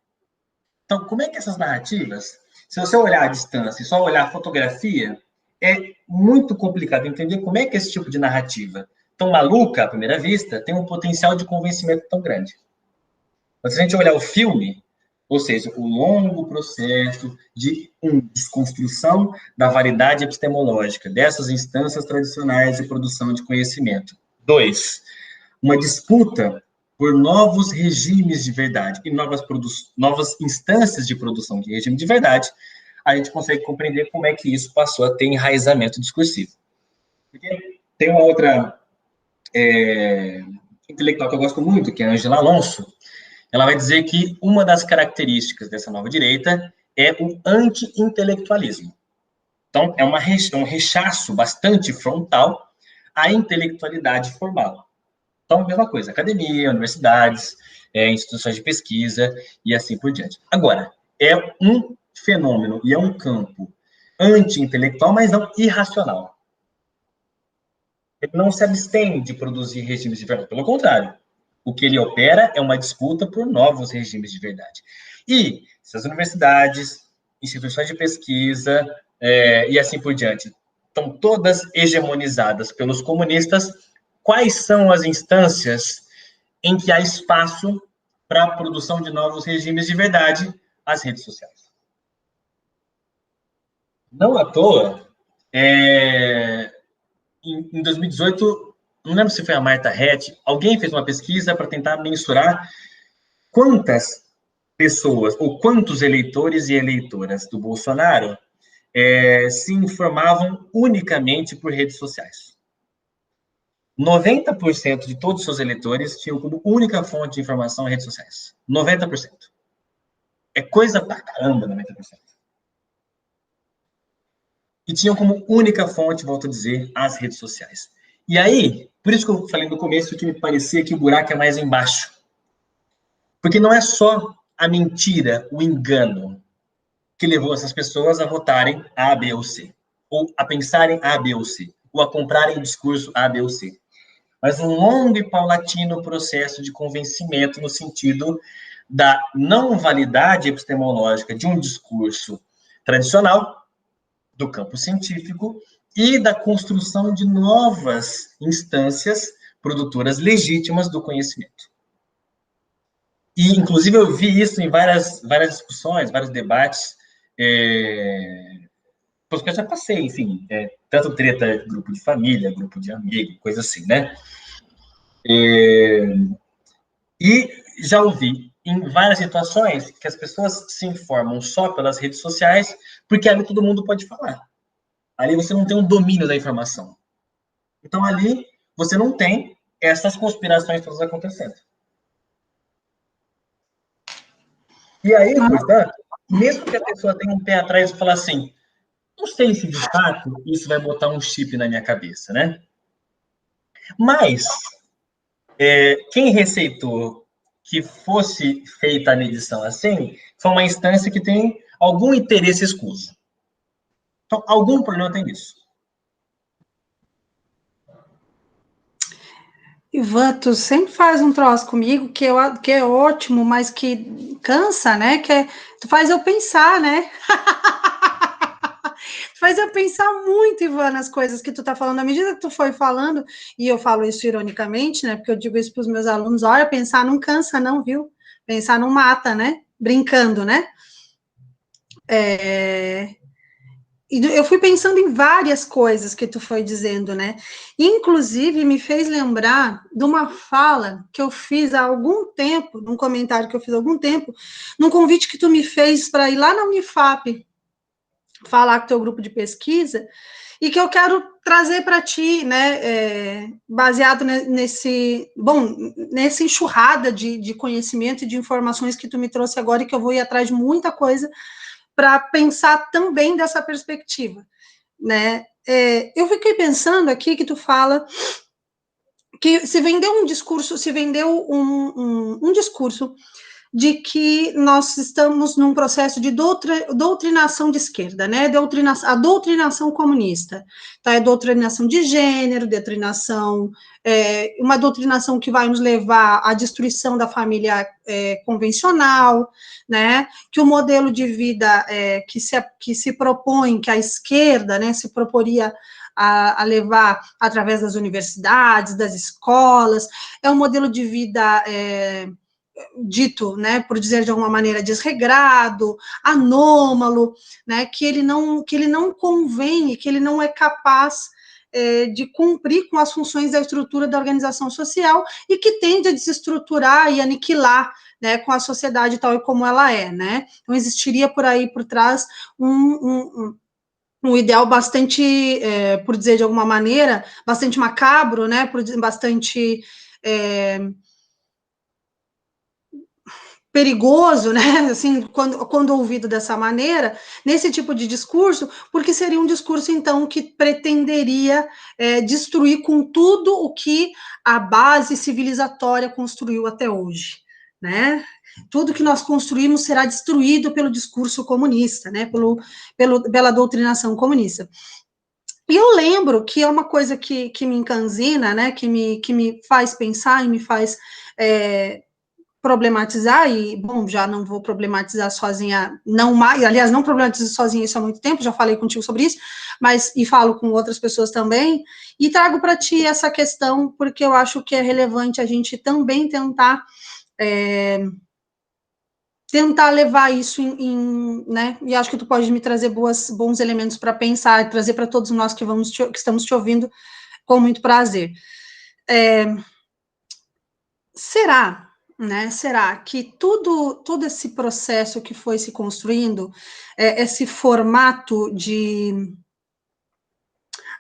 Speaker 2: Então, como é que essas narrativas, se você olhar à distância e só olhar a fotografia, é muito complicado entender como é que esse tipo de narrativa, tão maluca à primeira vista, tem um potencial de convencimento tão grande. Mas se a gente olhar o filme, ou seja, o longo processo de desconstrução da variedade epistemológica dessas instâncias tradicionais de produção de conhecimento. 2, uma disputa por novos regimes de verdade e novas instâncias de produção de regime de verdade, a gente consegue compreender como é que isso passou a ter enraizamento discursivo. Porque tem uma outra intelectual que eu gosto muito, que é a Angela Alonso. Ela vai dizer que uma das características dessa nova direita é o anti-intelectualismo. Então, é um rechaço bastante frontal à intelectualidade formal. Então, mesma coisa, academia, universidades, instituições de pesquisa e assim por diante. Agora, é um fenômeno e é um campo anti-intelectual, mas não irracional. Ele não se abstém de produzir regimes de verdade, pelo contrário. O que ele opera é uma disputa por novos regimes de verdade. E se as universidades, instituições de pesquisa e assim por diante estão todas hegemonizadas pelos comunistas, quais são as instâncias em que há espaço para a produção de novos regimes de verdade? As redes sociais. Não à toa, em 2018, não lembro se foi a Marta Hett, alguém fez uma pesquisa para tentar mensurar quantas pessoas, ou quantos eleitores e eleitoras do Bolsonaro se informavam unicamente por redes sociais. 90% de todos os seus eleitores tinham como única fonte de informação redes sociais. 90%. É coisa pra caramba, 90%. E tinham como única fonte, volto a dizer, as redes sociais. E aí, por isso que eu falei no começo que me parecia que o buraco é mais embaixo. Porque não é só a mentira, o engano, que levou essas pessoas a votarem A, B ou C. Ou a pensarem A, B ou C. Ou a comprarem o discurso A, B ou C. Mas um longo e paulatino processo de convencimento no sentido da não validade epistemológica de um discurso tradicional, do campo científico, e da construção de novas instâncias produtoras legítimas do conhecimento. E, inclusive, eu vi isso em várias discussões, vários debates, porque eu já passei, enfim, tanto treta, grupo de família, grupo de amigo, coisa assim, né? E já ouvi em várias situações que as pessoas se informam só pelas redes sociais, porque ali todo mundo pode falar. Ali você não tem um domínio da informação. Então, ali você não tem essas conspirações todas acontecendo. E aí, portanto, mesmo que a pessoa tenha um pé atrás e falar assim, não sei se de fato isso vai botar um chip na minha cabeça, né? Mas quem receitou que fosse feita a medição assim foi uma instância que tem algum interesse escuso. Então, algum problema tem nisso.
Speaker 1: Ivan, tu sempre faz um troço comigo que é ótimo, mas que cansa, né? Tu faz eu pensar, né? Faz eu pensar muito, Ivan, nas coisas que tu tá falando. À medida que tu foi falando, e eu falo isso ironicamente, né? Porque eu digo isso para os meus alunos: olha, pensar não cansa, não, viu? Pensar não mata, né? Brincando, né? E eu fui pensando em várias coisas que tu foi dizendo, né? Inclusive, me fez lembrar de uma fala que eu fiz há algum tempo, num comentário que eu fiz há algum tempo, num convite que tu me fez para ir lá na Unifap falar com o teu grupo de pesquisa, e que eu quero trazer para ti, né, baseado nessa enxurrada de conhecimento e de informações que tu me trouxe agora, e que eu vou ir atrás de muita coisa para pensar também dessa perspectiva, né? Eu fiquei pensando aqui que tu fala que se vendeu um discurso de que nós estamos num processo de doutrinação de esquerda, né? A doutrinação comunista. Tá? É doutrinação de gênero, uma doutrinação que vai nos levar à destruição da família convencional, né? Que o modelo de vida que se propõe, que a esquerda, né, se proporia a levar através das universidades, das escolas, é um modelo de vida dito, né, por dizer de alguma maneira, desregrado, anômalo, né, que ele não convém, que ele não é capaz de cumprir com as funções da estrutura da organização social e que tende a desestruturar e aniquilar, né, com a sociedade tal e como ela é, né? Então existiria por aí por trás um ideal bastante, por dizer de alguma maneira, bastante macabro, né, bastante perigoso, né, assim, quando ouvido dessa maneira, nesse tipo de discurso, porque seria um discurso, então, que pretenderia destruir com tudo o que a base civilizatória construiu até hoje, né? Tudo que nós construímos será destruído pelo discurso comunista, né, pela doutrinação comunista. E eu lembro que é uma coisa que me encanzina, né, que me faz pensar e me faz problematizar, e, bom, já não vou problematizar sozinha, não mais, aliás, não problematizo sozinha isso há muito tempo, já falei contigo sobre isso, mas, e falo com outras pessoas também, e trago para ti essa questão, porque eu acho que é relevante a gente também tentar levar isso né, e acho que tu pode me trazer bons elementos para pensar, e trazer para todos nós que estamos te ouvindo com muito prazer. Será, né, será que todo esse processo que foi se construindo, esse formato de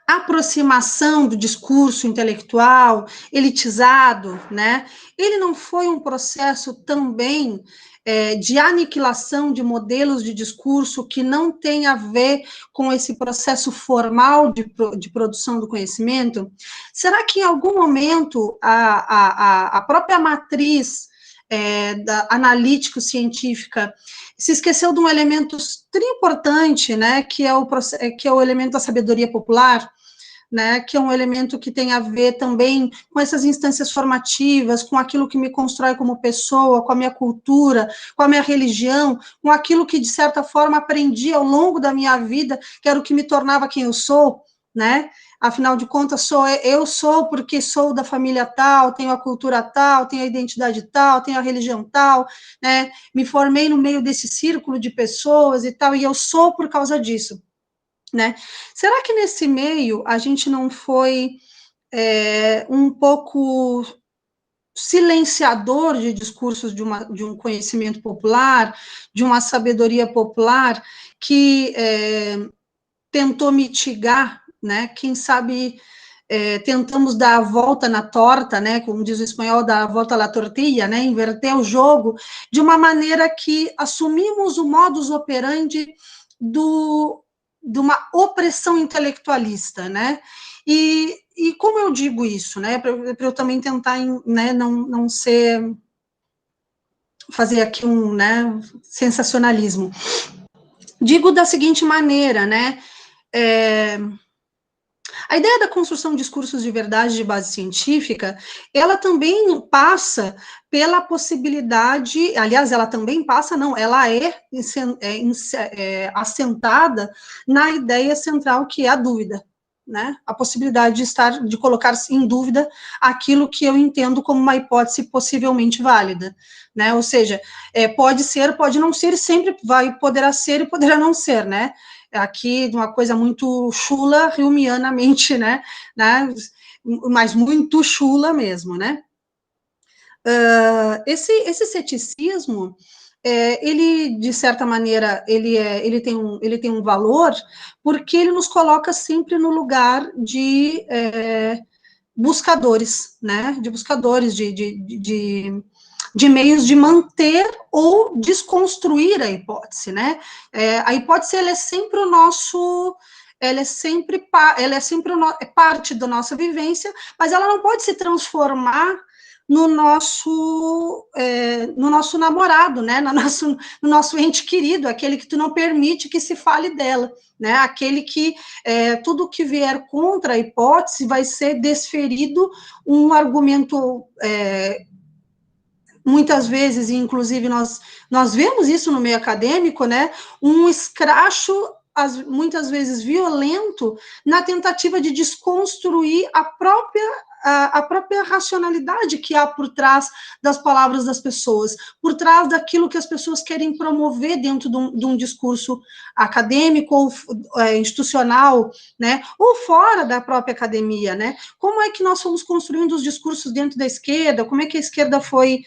Speaker 1: aproximação do discurso intelectual, elitizado, né, ele não foi um processo também de aniquilação de modelos de discurso que não tem a ver com esse processo formal de produção do conhecimento? Será que em algum momento a própria matriz analítico-científica se esqueceu de um elemento tão importante, né, que é o elemento da sabedoria popular, né, que é um elemento que tem a ver também com essas instâncias formativas, com aquilo que me constrói como pessoa, com a minha cultura, com a minha religião, com aquilo que, de certa forma, aprendi ao longo da minha vida, que era o que me tornava quem eu sou, né? Afinal de contas, eu sou porque sou da família tal, tenho a cultura tal, tenho a identidade tal, tenho a religião tal, né? Me formei no meio desse círculo de pessoas e tal, e eu sou por causa disso, né? Será que nesse meio a gente não foi um pouco silenciador de discursos de um conhecimento popular, de uma sabedoria popular que tentou mitigar, né? Quem sabe tentamos dar a volta na torta, né? Como diz o espanhol, dar a volta à la tortilla, né? Inverter o jogo de uma maneira que assumimos o modus operandi de uma opressão intelectualista, né? E como eu digo isso, né? Para eu também tentar, né, não fazer aqui né, sensacionalismo. Digo da seguinte maneira, né? A ideia da construção de discursos de verdade de base científica, ela também passa pela possibilidade, aliás, ela também passa, não, ela é assentada na ideia central que é a dúvida, né? A possibilidade de colocar em dúvida aquilo que eu entendo como uma hipótese possivelmente válida, né? Ou seja, pode ser, pode não ser, sempre poderá ser e poderá não ser, né? Aqui de uma coisa muito chula, humianamente, né? Mas muito chula mesmo, né? Esse ceticismo, ele, de certa maneira, ele tem um valor, porque ele nos coloca sempre no lugar de buscadores, né? De buscadores, de meios de manter ou desconstruir a hipótese, né? A hipótese, ela é sempre o nosso... ela é sempre parte da nossa vivência, mas ela não pode se transformar no nosso namorado, né? No nosso ente querido, aquele que tu não permite que se fale dela, né? Aquele que tudo que vier contra a hipótese vai ser desferido um argumento muitas vezes, e inclusive nós vemos isso no meio acadêmico, né, um escracho, muitas vezes violento, na tentativa de desconstruir a própria racionalidade que há por trás das palavras das pessoas, por trás daquilo que as pessoas querem promover dentro de um discurso acadêmico ou institucional, né, ou fora da própria academia, né? Como é que nós fomos construindo os discursos dentro da esquerda? Como é que a esquerda foi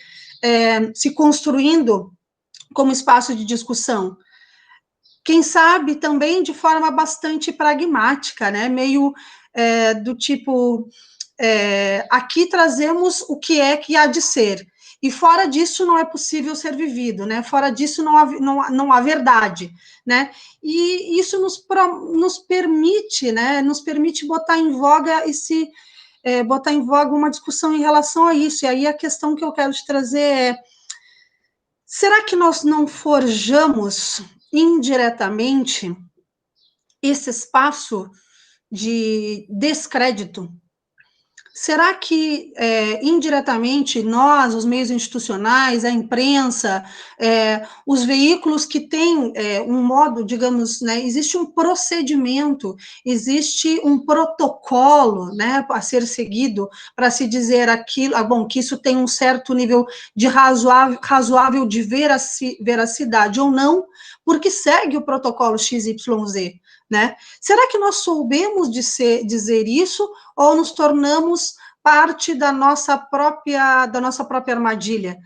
Speaker 1: se construindo como espaço de discussão? Quem sabe também de forma bastante pragmática, né? Meio do tipo, aqui trazemos o que é que há de ser, e fora disso não é possível ser vivido, né? Fora disso não há verdade, né? E isso nos permite, né? Nos permite botar em voga uma discussão em relação a isso. E aí a questão que eu quero te trazer será que nós não forjamos indiretamente esse espaço de descrédito? Será que, indiretamente, nós, os meios institucionais, a imprensa, os veículos que têm um modo, digamos, né, existe um procedimento, existe um protocolo, né, a ser seguido para se dizer aquilo, bom, que isso tem um certo nível de razoável de veracidade ou não, porque segue o protocolo XYZ, né? Será que nós soubemos dizer isso ou nos tornamos parte da nossa própria armadilha?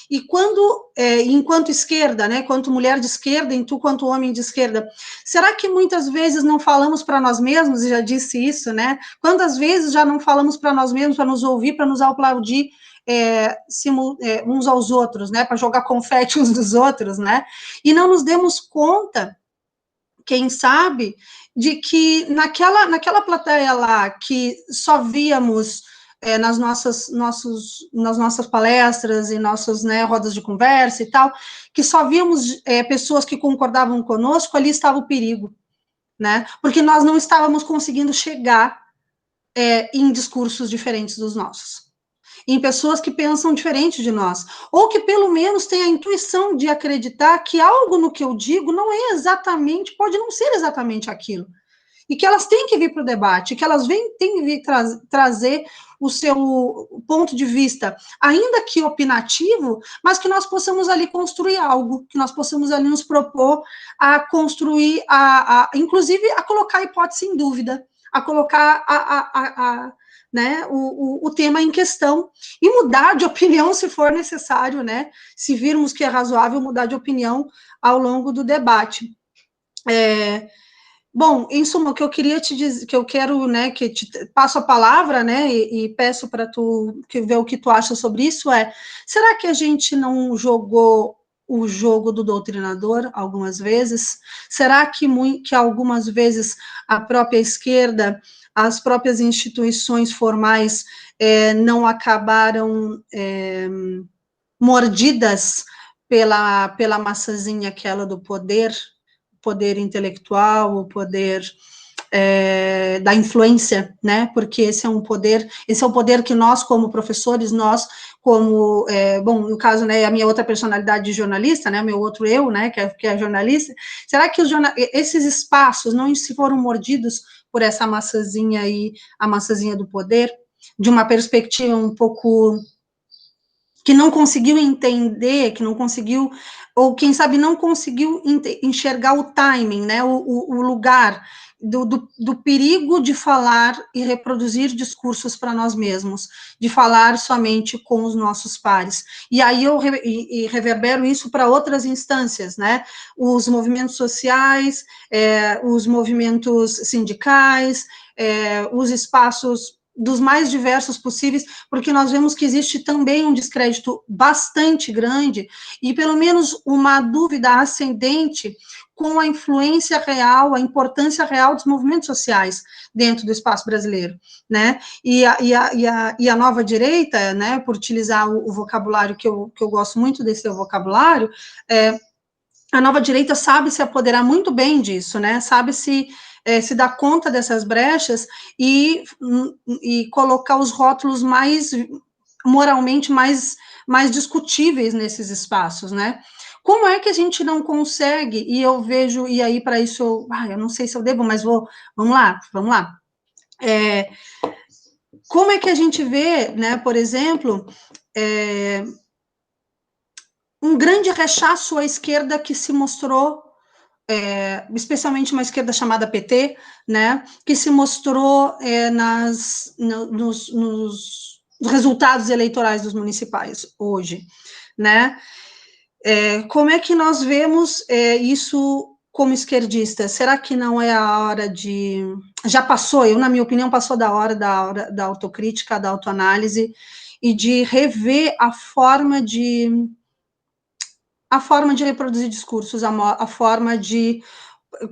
Speaker 1: E quando, enquanto esquerda, né, quanto mulher de esquerda, e tu quanto homem de esquerda, será que muitas vezes não falamos para nós mesmos, e já disse isso, né? Quantas vezes já não falamos para nós mesmos, para nos ouvir, para nos aplaudir, uns aos outros, né, para jogar confete uns dos outros, né, e não nos demos conta, quem sabe, de que naquela plateia lá, que só víamos nas nossas palestras e nossas, né, rodas de conversa e tal, que só víamos pessoas que concordavam conosco, ali estava o perigo, né, porque nós não estávamos conseguindo chegar em discursos diferentes dos nossos, em pessoas que pensam diferente de nós, ou que pelo menos têm a intuição de acreditar que algo no que eu digo não é exatamente, pode não ser exatamente aquilo, e que elas têm que vir para o debate, que elas têm que vir trazer o seu ponto de vista, ainda que opinativo, mas que nós possamos ali construir algo, que nós possamos ali nos propor a construir, inclusive a colocar a hipótese em dúvida, a colocar né, o tema em questão, e mudar de opinião se for necessário, né, se virmos que é razoável mudar de opinião ao longo do debate. Bom, em suma, o que eu queria te dizer, que eu quero, né, que te passo a palavra, né, e peço para tu ver o que tu acha sobre isso, será que a gente não jogou o jogo do doutrinador algumas vezes? Será que algumas vezes a própria esquerda, as próprias instituições formais não acabaram mordidas pela maçãzinha aquela do poder intelectual, o poder da influência, né, porque esse é o poder que nós, como professores, nós, como, bom, no caso, né, a minha outra personalidade de jornalista, né, meu outro eu, né, que é jornalista, será que esses espaços não se foram mordidos por essa maçãzinha aí, a maçãzinha do poder, de uma perspectiva um pouco que não conseguiu entender, que não conseguiu, ou quem sabe não conseguiu enxergar o timing, né, o lugar do perigo de falar e reproduzir discursos para nós mesmos, de falar somente com os nossos pares. E aí eu reverbero isso para outras instâncias, né, os movimentos sociais, os movimentos sindicais, os espaços dos mais diversos possíveis, porque nós vemos que existe também um descrédito bastante grande e pelo menos uma dúvida ascendente com a influência real, a importância real dos movimentos sociais dentro do espaço brasileiro, né, e a nova direita, né, por utilizar o vocabulário que eu gosto muito desse vocabulário, a nova direita sabe se apoderar muito bem disso, né, sabe se dar conta dessas brechas e colocar os rótulos mais, moralmente, mais discutíveis nesses espaços, né? Como é que a gente não consegue, e eu vejo, e aí para isso, eu não sei se eu devo, mas vamos lá. Como é que a gente vê, né, por exemplo, um grande rechaço à esquerda que se mostrou, especialmente uma esquerda chamada PT, né, que se mostrou nos resultados eleitorais dos municipais hoje, né? Como é que nós vemos isso como esquerdistas? Será que não é a hora de... Já passou, na minha opinião, passou da hora da autocrítica, da autoanálise, e de rever a forma de reproduzir discursos, a forma de,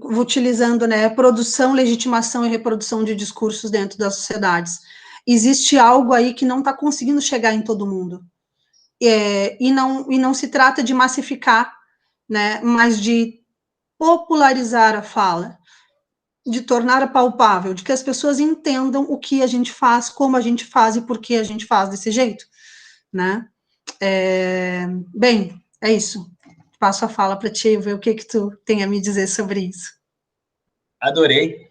Speaker 1: utilizando, né, produção, legitimação e reprodução de discursos dentro das sociedades. Existe algo aí que não está conseguindo chegar em todo mundo. e não se trata de massificar, né, mas de popularizar a fala, de tornar palpável, de que as pessoas entendam o que a gente faz, como a gente faz e por que a gente faz desse jeito, né? Bem, é isso. Passo a fala para ti, ver o que tu tem a me dizer sobre isso.
Speaker 2: Adorei.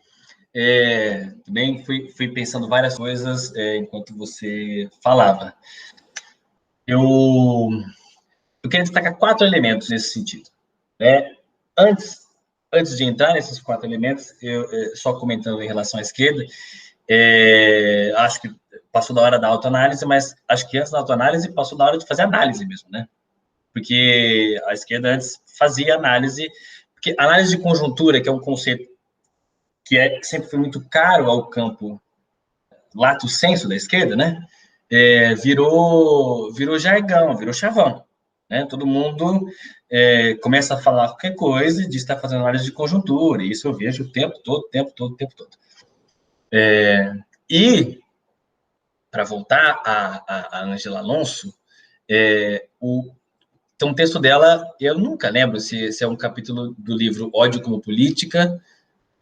Speaker 2: Também fui pensando várias coisas enquanto você falava. Eu queria destacar 4 elementos nesse sentido. Né? Antes de entrar nesses 4 elementos, só comentando em relação à esquerda, acho que passou da hora da autoanálise, mas acho que antes da autoanálise passou da hora de fazer análise mesmo, né? Porque a esquerda antes fazia análise, porque análise de conjuntura, que é um conceito que sempre foi muito caro ao campo lato sensu da esquerda, né? Virou jargão, virou chavão. Né? Todo mundo começa a falar qualquer coisa e diz que está fazendo análise de conjuntura, e isso eu vejo o tempo todo. E, para voltar a Angela Alonso, tem um texto dela, eu nunca lembro se é um capítulo do livro Ódio como Política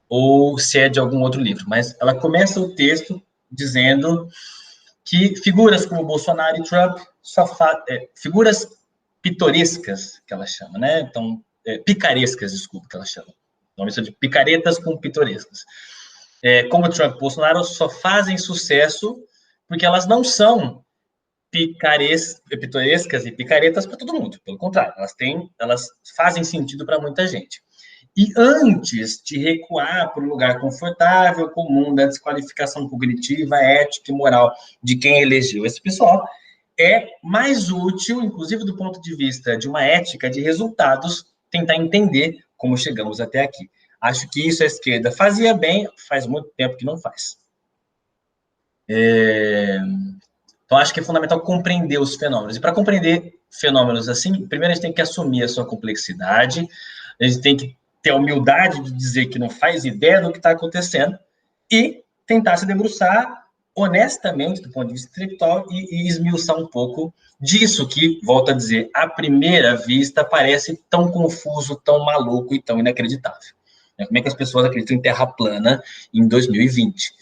Speaker 2: ou se é de algum outro livro, mas ela começa o texto dizendo que figuras como Bolsonaro e Trump figuras pitorescas, que ela chama, né? Então, picarescas, desculpa, que ela chama. Uma mistura de picaretas com pitorescas. Como Trump e Bolsonaro só fazem sucesso porque elas não são pitorescas e picaretas para todo mundo. Pelo contrário, elas fazem sentido para muita gente. E antes de recuar para o lugar confortável, comum da desqualificação cognitiva, ética e moral de quem elegeu esse pessoal, é mais útil, inclusive do ponto de vista de uma ética de resultados, tentar entender como chegamos até aqui. Acho que isso a esquerda fazia bem, faz muito tempo que não faz. Então, acho que é fundamental compreender os fenômenos. E para compreender fenômenos assim, primeiro a gente tem que assumir a sua complexidade, a gente tem que ter a humildade de dizer que não faz ideia do que está acontecendo e tentar se debruçar honestamente do ponto de vista intelectual e esmiuçar um pouco disso que, volto a dizer, à primeira vista parece tão confuso, tão maluco e tão inacreditável. Como é que as pessoas acreditam em terra plana em 2020?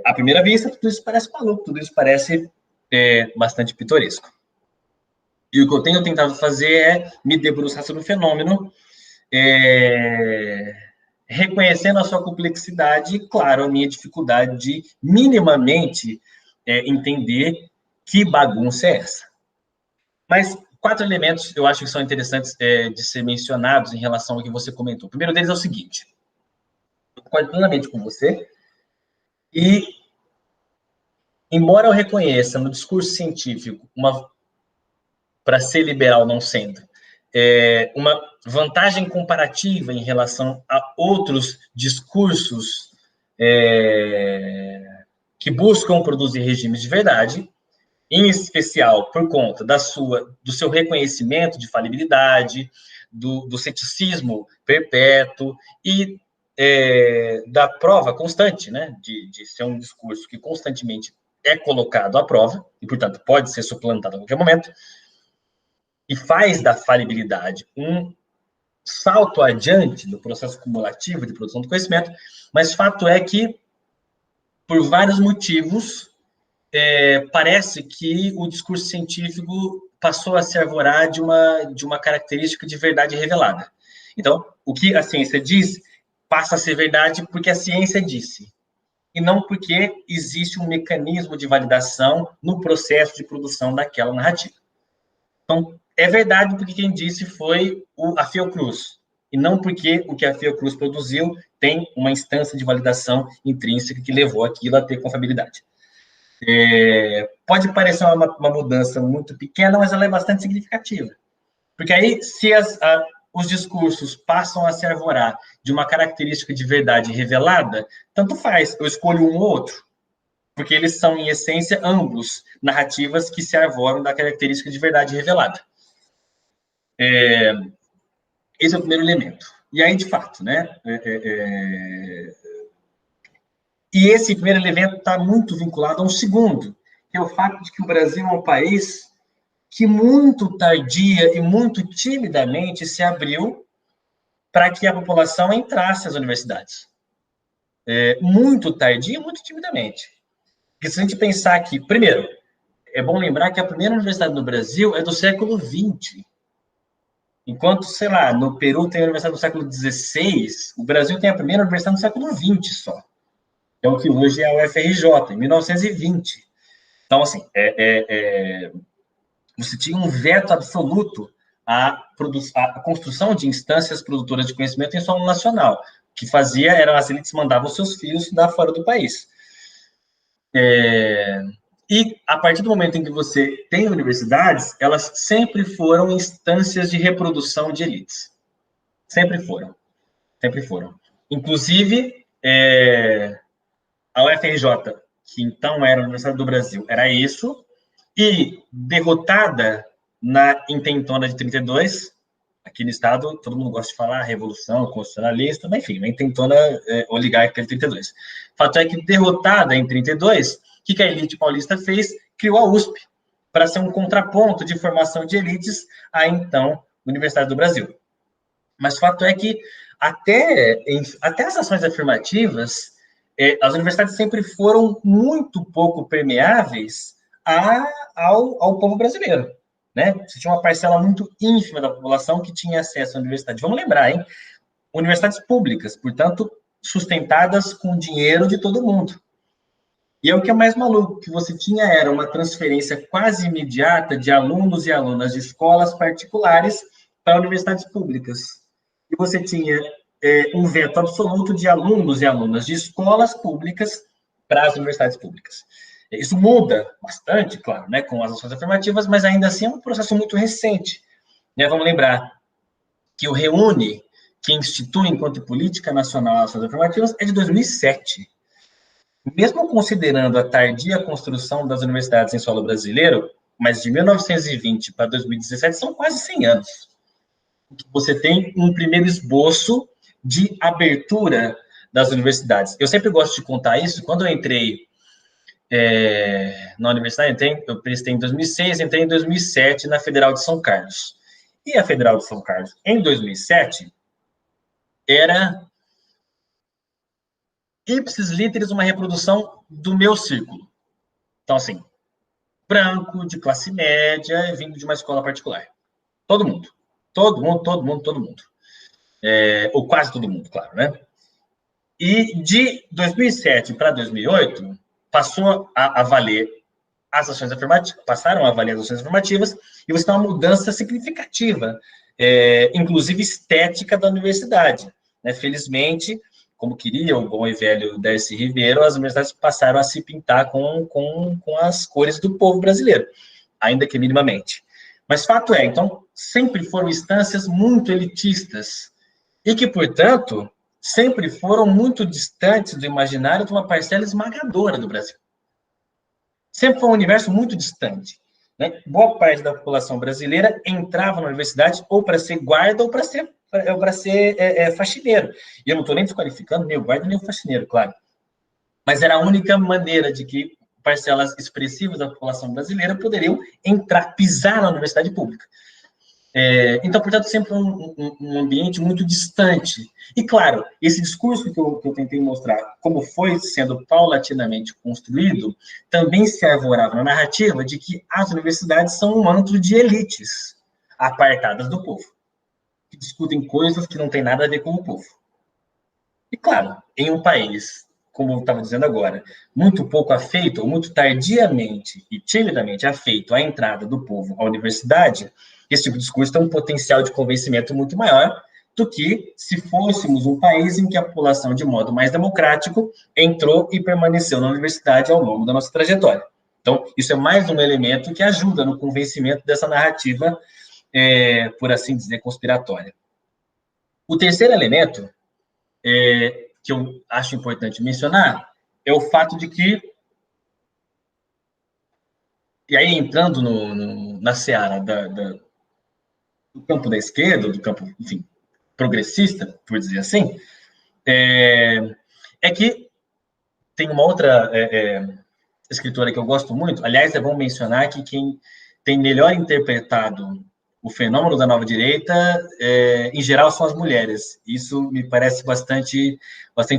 Speaker 2: À primeira vista, tudo isso parece maluco, tudo isso parece bastante pitoresco. E o que eu tenho tentado fazer é me debruçar sobre o fenômeno, reconhecendo a sua complexidade e, claro, a minha dificuldade de minimamente entender que bagunça é essa. Mas 4 elementos eu acho que são interessantes de ser mencionados em relação ao que você comentou. O primeiro deles é o seguinte: eu concordo plenamente com você, e, embora eu reconheça no discurso científico, para ser liberal não sendo, uma vantagem comparativa em relação a outros discursos que buscam produzir regimes de verdade, em especial por conta do seu reconhecimento de falibilidade, do ceticismo perpétuo e da prova constante, né, de ser um discurso que constantemente é colocado à prova e, portanto, pode ser suplantado a qualquer momento, e faz da falibilidade um salto adiante do processo cumulativo de produção do conhecimento, mas fato é que, por vários motivos, parece que o discurso científico passou a se arvorar de uma característica de verdade revelada. Então, o que a ciência diz passa a ser verdade porque a ciência disse, e não porque existe um mecanismo de validação no processo de produção daquela narrativa. Então, é verdade porque quem disse foi a Fiocruz, e não porque o que a Fiocruz produziu tem uma instância de validação intrínseca que levou aquilo a ter confiabilidade. Pode parecer uma mudança muito pequena, mas ela é bastante significativa. Porque aí, se os discursos passam a se arvorar de uma característica de verdade revelada, tanto faz, eu escolho um ou outro, porque eles são, em essência, ambos narrativas que se arvoram da característica de verdade revelada. Esse é o primeiro elemento. E aí, de fato, né? E esse primeiro elemento está muito vinculado a um segundo, que é o fato de que o Brasil é um país que muito tardia e muito timidamente se abriu para que a população entrasse às universidades. Muito tardia e muito timidamente. Porque se a gente pensar que, primeiro, é bom lembrar que a primeira universidade no Brasil é do século XX. Enquanto, sei lá, no Peru tem a universidade do século XVI, o Brasil tem a primeira universidade no século XX só. É o que hoje é a UFRJ, em 1920. Então, assim, você tinha um veto absoluto à construção de instâncias produtoras de conhecimento em solo nacional. O que fazia era as elites mandavam seus filhos estudar fora do país. E a partir do momento em que você tem universidades, elas sempre foram instâncias de reprodução de elites. Sempre foram. Sempre foram. Inclusive, a UFRJ, que então era a Universidade do Brasil, era isso, e derrotada na intentona de 32, aqui no Estado, todo mundo gosta de falar revolução constitucionalista, mas enfim, a intentona oligárquica de 32. Fato é que, derrotada em 32, o que a elite paulista fez? Criou a USP, para ser um contraponto de formação de elites à, então, Universidade do Brasil. Mas fato é que, até as ações afirmativas, as universidades sempre foram muito pouco permeáveis ao povo brasileiro. Né? Você tinha uma parcela muito ínfima da população que tinha acesso à universidade. Vamos lembrar, hein? Universidades públicas, portanto, sustentadas com dinheiro de todo mundo. E é o que é mais maluco, que você tinha era uma transferência quase imediata de alunos e alunas de escolas particulares para universidades públicas. E você tinha um veto absoluto de alunos e alunas de escolas públicas para as universidades públicas. Isso muda bastante, claro, né, com as ações afirmativas, mas ainda assim é um processo muito recente. Né? Vamos lembrar que o REUNE, que institui enquanto política nacional as ações afirmativas, é de 2007. Mesmo considerando a tardia construção das universidades em solo brasileiro, mas de 1920 para 2017 são quase 100 anos. Você tem um primeiro esboço de abertura das universidades. Eu sempre gosto de contar isso. Quando eu entrei na universidade, eu prestei em 2006, entrei em 2007 na Federal de São Carlos. E a Federal de São Carlos, em 2007, era ipsis literis uma reprodução do meu círculo. Então, assim, branco, de classe média, vindo de uma escola particular. Todo mundo. Todo mundo, todo mundo, todo mundo. Ou quase todo mundo, claro, né? E de 2007 para 2008, passou a valer as ações afirmativas, passaram a valer as ações afirmativas, e você tem uma mudança significativa, inclusive estética da universidade. Né? Felizmente, como queria o bom e velho Darcy Ribeiro, as universidades passaram a se pintar com as cores do povo brasileiro, ainda que minimamente. Mas fato é, então, sempre foram instâncias muito elitistas, e que, portanto, sempre foram muito distantes do imaginário de uma parcela esmagadora do Brasil. Sempre foi um universo muito distante. Né? Boa parte da população brasileira entrava na universidade ou para ser guarda ou para ser faxineiro. E eu não estou nem desqualificando nem o guarda nem o faxineiro, claro. Mas era a única maneira de que parcelas expressivas da população brasileira poderiam entrar, pisar na universidade pública. Então, portanto, sempre um ambiente muito distante. E, claro, esse discurso que eu tentei mostrar, como foi sendo paulatinamente construído, também se arvorava na narrativa de que as universidades são um antro de elites apartadas do povo, que discutem coisas que não têm nada a ver com o povo. E, claro, em um país, como eu estava dizendo agora, muito pouco afeito, ou muito tardiamente e timidamente afeito à entrada do povo à universidade, esse tipo de discurso tem um potencial de convencimento muito maior do que se fôssemos um país em que a população, de modo mais democrático, entrou e permaneceu na universidade ao longo da nossa trajetória. Então, isso é mais um elemento que ajuda no convencimento dessa narrativa, por assim dizer, conspiratória. O terceiro elemento, que eu acho importante mencionar, é o fato de que, e aí entrando na seara do campo da esquerda, do campo, enfim, progressista, por dizer assim, que tem uma outra escritora que eu gosto muito, aliás, é bom mencionar que quem tem melhor interpretado o fenômeno da nova direita, em geral, são as mulheres. Isso me parece bastante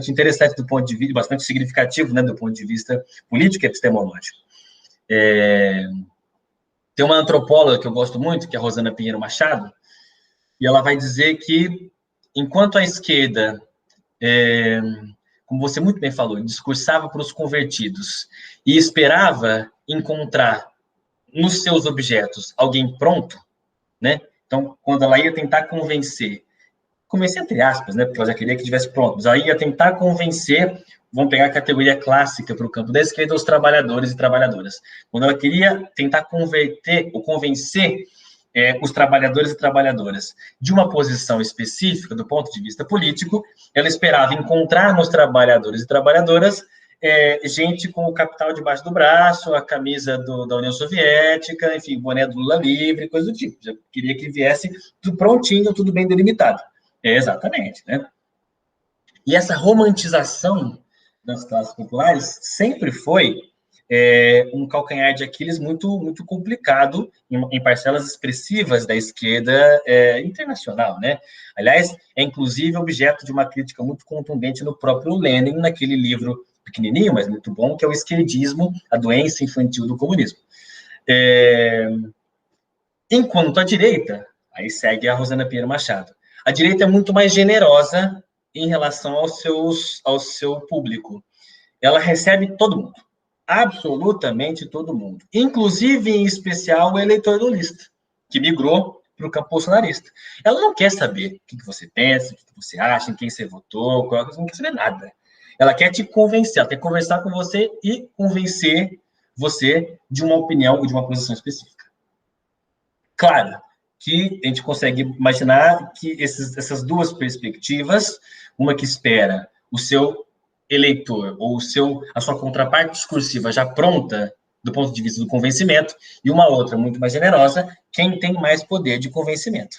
Speaker 2: interessante do ponto de vista, bastante significativo, né, do ponto de vista político e epistemológico. Tem uma antropóloga que eu gosto muito, que é a Rosana Pinheiro Machado, e ela vai dizer que, enquanto a esquerda, como você muito bem falou, discursava para os convertidos e esperava encontrar nos seus objetos alguém pronto, né? Então, quando ela ia tentar convencer entre aspas, né? Porque ela já queria que estivesse pronto, mas ela ia tentar convencer, vamos pegar a categoria clássica para o campo da esquerda, os trabalhadores e trabalhadoras. Quando ela queria tentar converter ou convencer os trabalhadores e trabalhadoras de uma posição específica do ponto de vista político, ela esperava encontrar nos trabalhadores e trabalhadoras gente com o capital debaixo do braço, a camisa da União Soviética, enfim, boné do Lula livre, coisa do tipo. Já queria que viesse tudo prontinho, tudo bem delimitado. Exatamente, né? E essa romantização das classes populares sempre foi um calcanhar de Aquiles muito, muito complicado em parcelas expressivas da esquerda internacional, né? Aliás, é inclusive objeto de uma crítica muito contundente no próprio Lenin, naquele livro pequenininho, mas muito bom, que é o Esquerdismo, a doença infantil do comunismo. Enquanto a direita, aí segue a Rosana Pinheiro Machado, a direita é muito mais generosa em relação ao seu público. Ela recebe todo mundo, absolutamente todo mundo, inclusive, em especial, o eleitor lulista, que migrou para o campo bolsonarista. Ela não quer saber o que você pensa, o que você acha, em quem você votou, não quer saber nada. Ela quer te convencer, ela quer conversar com você e convencer você de uma opinião ou de uma posição específica. Claro que a gente consegue imaginar que essas duas perspectivas, uma que espera o seu eleitor ou a sua contraparte discursiva já pronta do ponto de vista do convencimento, e uma outra muito mais generosa, quem tem mais poder de convencimento.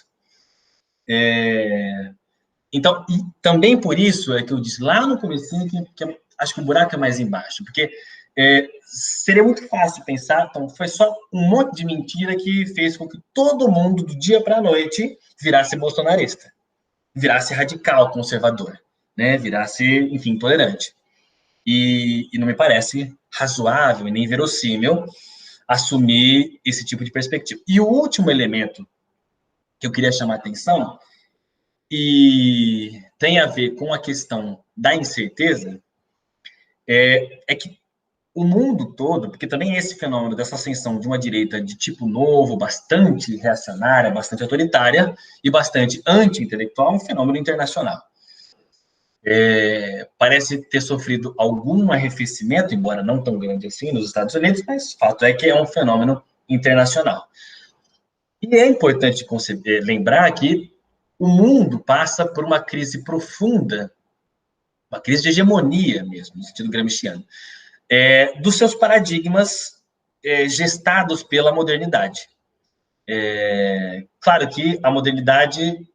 Speaker 2: Então, e também por isso é que eu disse lá no comecinho que acho que o buraco é mais embaixo, porque seria muito fácil pensar, então foi só um monte de mentira que fez com que todo mundo, do dia para a noite, virasse bolsonarista, virasse radical, conservador, né? Virasse, enfim, intolerante. E não me parece razoável e nem verossímil assumir esse tipo de perspectiva. E o último elemento que eu queria chamar a atenção, e tem a ver com a questão da incerteza, é que o mundo todo, porque também esse fenômeno dessa ascensão de uma direita de tipo novo, bastante reacionária, bastante autoritária e bastante anti-intelectual, é um fenômeno internacional. Parece ter sofrido algum arrefecimento, embora não tão grande assim, nos Estados Unidos, mas o fato é que é um fenômeno internacional. E é importante lembrar que o mundo passa por uma crise profunda, uma crise de hegemonia mesmo, no sentido gramsciano, dos seus paradigmas gestados pela modernidade. Claro que a modernidade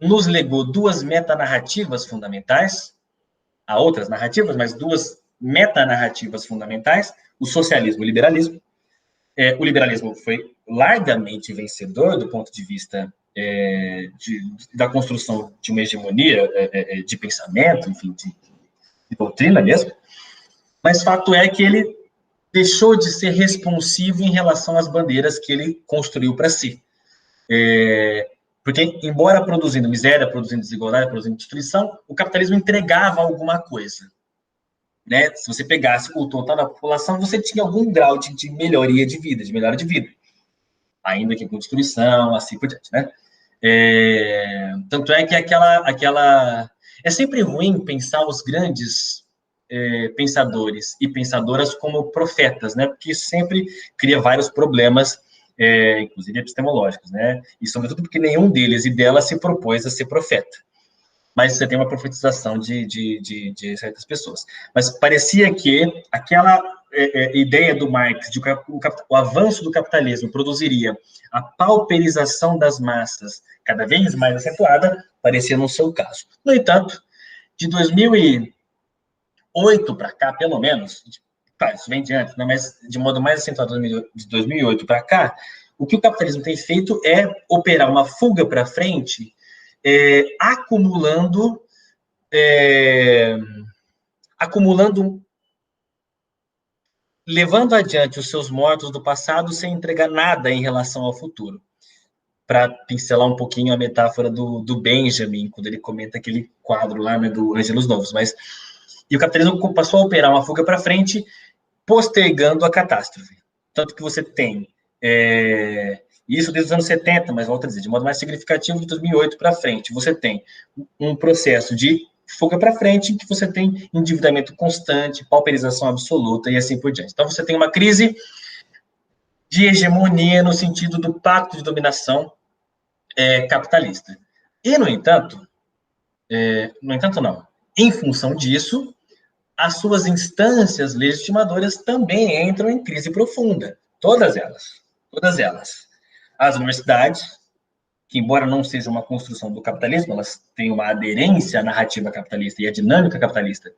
Speaker 2: nos legou duas metanarrativas fundamentais, há outras narrativas, mas duas metanarrativas fundamentais, o socialismo e o liberalismo. O liberalismo foi largamente vencedor do ponto de vista da construção de uma hegemonia de pensamento, enfim, de doutrina mesmo, mas fato é que ele deixou de ser responsivo em relação às bandeiras que ele construiu para si. Porque, embora produzindo miséria, produzindo desigualdade, produzindo destruição, o capitalismo entregava alguma coisa. Né? Se você pegasse o total da população, você tinha algum grau de melhoria de vida, de melhora de vida. Ainda que com destruição, assim por diante, né? Tanto é que é sempre ruim pensar os grandes pensadores e pensadoras como profetas, né? Porque isso sempre cria vários problemas, inclusive epistemológicos, né? E sobretudo porque nenhum deles e delas se propôs a ser profeta. Mas você tem uma profetização de certas pessoas. Mas parecia que aquela ideia do Marx de que o avanço do capitalismo produziria a pauperização das massas cada vez mais acentuada, parecia não ser o caso. No entanto, de 2008 para cá, pelo menos, Tá, isso vem de antes, né? Mas de modo mais acentuado de 2008 para cá, o que o capitalismo tem feito é operar uma fuga para frente, acumulando, acumulando, levando adiante os seus mortos do passado sem entregar nada em relação ao futuro. Para pincelar um pouquinho a metáfora do Benjamin, quando ele comenta aquele quadro lá, né, do Ângelos Novos. E o capitalismo passou a operar uma fuga para frente, postergando a catástrofe. Tanto que você tem, isso desde os anos 70, mas volto a dizer, de modo mais significativo, de 2008 para frente, você tem um processo de fuga para frente, em que você tem endividamento constante, pauperização absoluta e assim por diante. Então, você tem uma crise de hegemonia no sentido do pacto de dominação capitalista. E, no entanto, não. Em função disso, as suas instâncias legitimadoras também entram em crise profunda. Todas elas. Todas elas. As universidades, que embora não seja uma construção do capitalismo, elas têm uma aderência à narrativa capitalista e à dinâmica capitalista,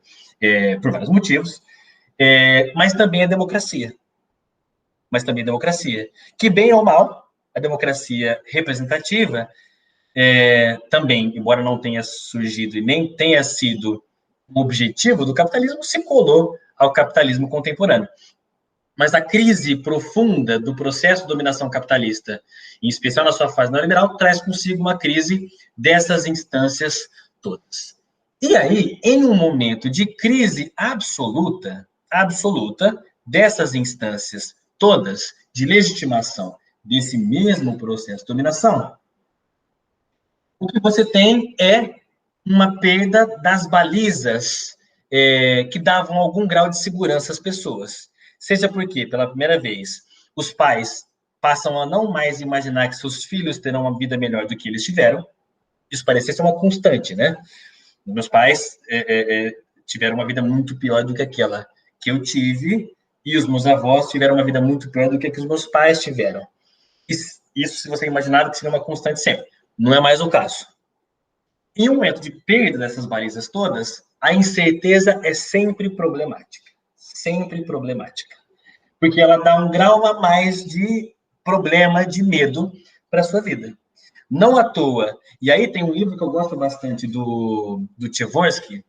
Speaker 2: por vários motivos, mas também a democracia. Que, bem ou mal, a democracia representativa também, embora não tenha surgido e nem tenha sido o objetivo do capitalismo, se colou ao capitalismo contemporâneo. Mas a crise profunda do processo de dominação capitalista, em especial na sua fase neoliberal, traz consigo uma crise dessas instâncias todas. E aí, em um momento de crise absoluta dessas instâncias todas, de legitimação desse mesmo processo de dominação, o que você tem é uma perda das balizas que davam algum grau de segurança às pessoas. Seja porque, pela primeira vez, os pais passam a não mais imaginar que seus filhos terão uma vida melhor do que eles tiveram. Isso parecia ser uma constante, né? Meus pais tiveram uma vida muito pior do que aquela que eu tive, e os meus avós tiveram uma vida muito pior do que os meus pais tiveram. Isso, se você imaginava que seria uma constante sempre. Não é mais o caso. Em um momento de perda dessas balizas todas, a incerteza é sempre problemática. Sempre problemática. Porque ela dá um grau a mais de problema, de medo para a sua vida. Não à toa. E aí tem um livro que eu gosto bastante do Tversky,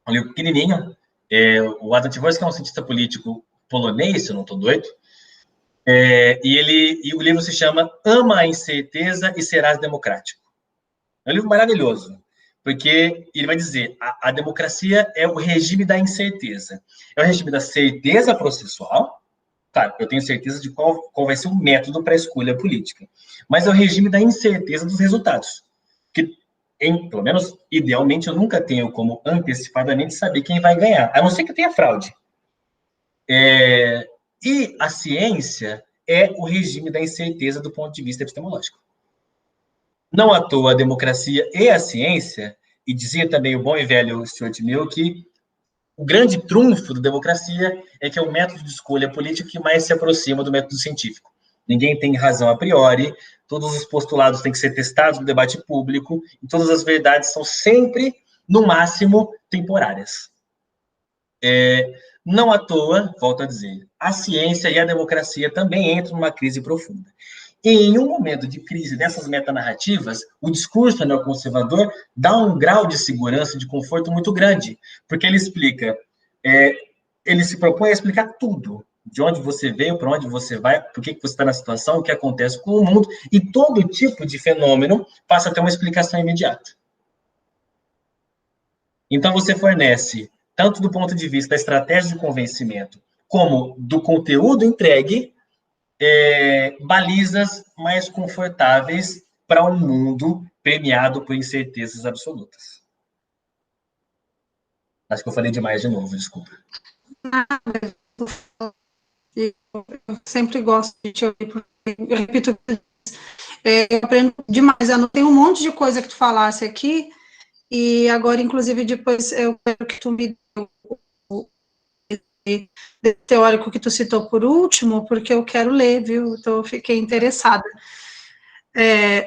Speaker 2: um livro pequenininho. O Adam Tversky é um cientista político polonês, se eu não estou doido. E o livro se chama Ama a Incerteza e Serás Democrático. É um livro maravilhoso, porque ele vai dizer a democracia é o regime da incerteza. É o regime da certeza processual. Claro, eu tenho certeza de qual vai ser o método para a escolha política. Mas é o regime da incerteza dos resultados. Que, pelo menos, idealmente, eu nunca tenho como antecipadamente saber quem vai ganhar, a não ser que tenha fraude. E a ciência é o regime da incerteza do ponto de vista epistemológico. Não à toa a democracia e a ciência, e dizia também o bom e velho Stuart Mill que o grande trunfo da democracia é que é o método de escolha política que mais se aproxima do método científico. Ninguém tem razão a priori, todos os postulados têm que ser testados no debate público, e todas as verdades são sempre, no máximo, temporárias. Não à toa, volto a dizer, a ciência e a democracia também entram numa crise profunda. E em um momento de crise dessas metanarrativas, o discurso neoconservador dá um grau de segurança e de conforto muito grande, porque ele explica, ele se propõe a explicar tudo, de onde você veio, para onde você vai, por que você está na situação, o que acontece com o mundo, e todo tipo de fenômeno passa a ter uma explicação imediata. Então, você fornece, tanto do ponto de vista da estratégia de convencimento, como do conteúdo entregue, balizas mais confortáveis para um mundo permeado por incertezas absolutas. Acho que eu falei demais de novo, desculpa.
Speaker 1: Eu sempre gosto de te ouvir, porque eu repito, eu aprendo demais, eu anotei um monte de coisa que tu falasse aqui, e agora, inclusive, depois eu quero que tu me dê o teórico que tu citou por último, porque eu quero ler, viu? Então, eu fiquei interessada.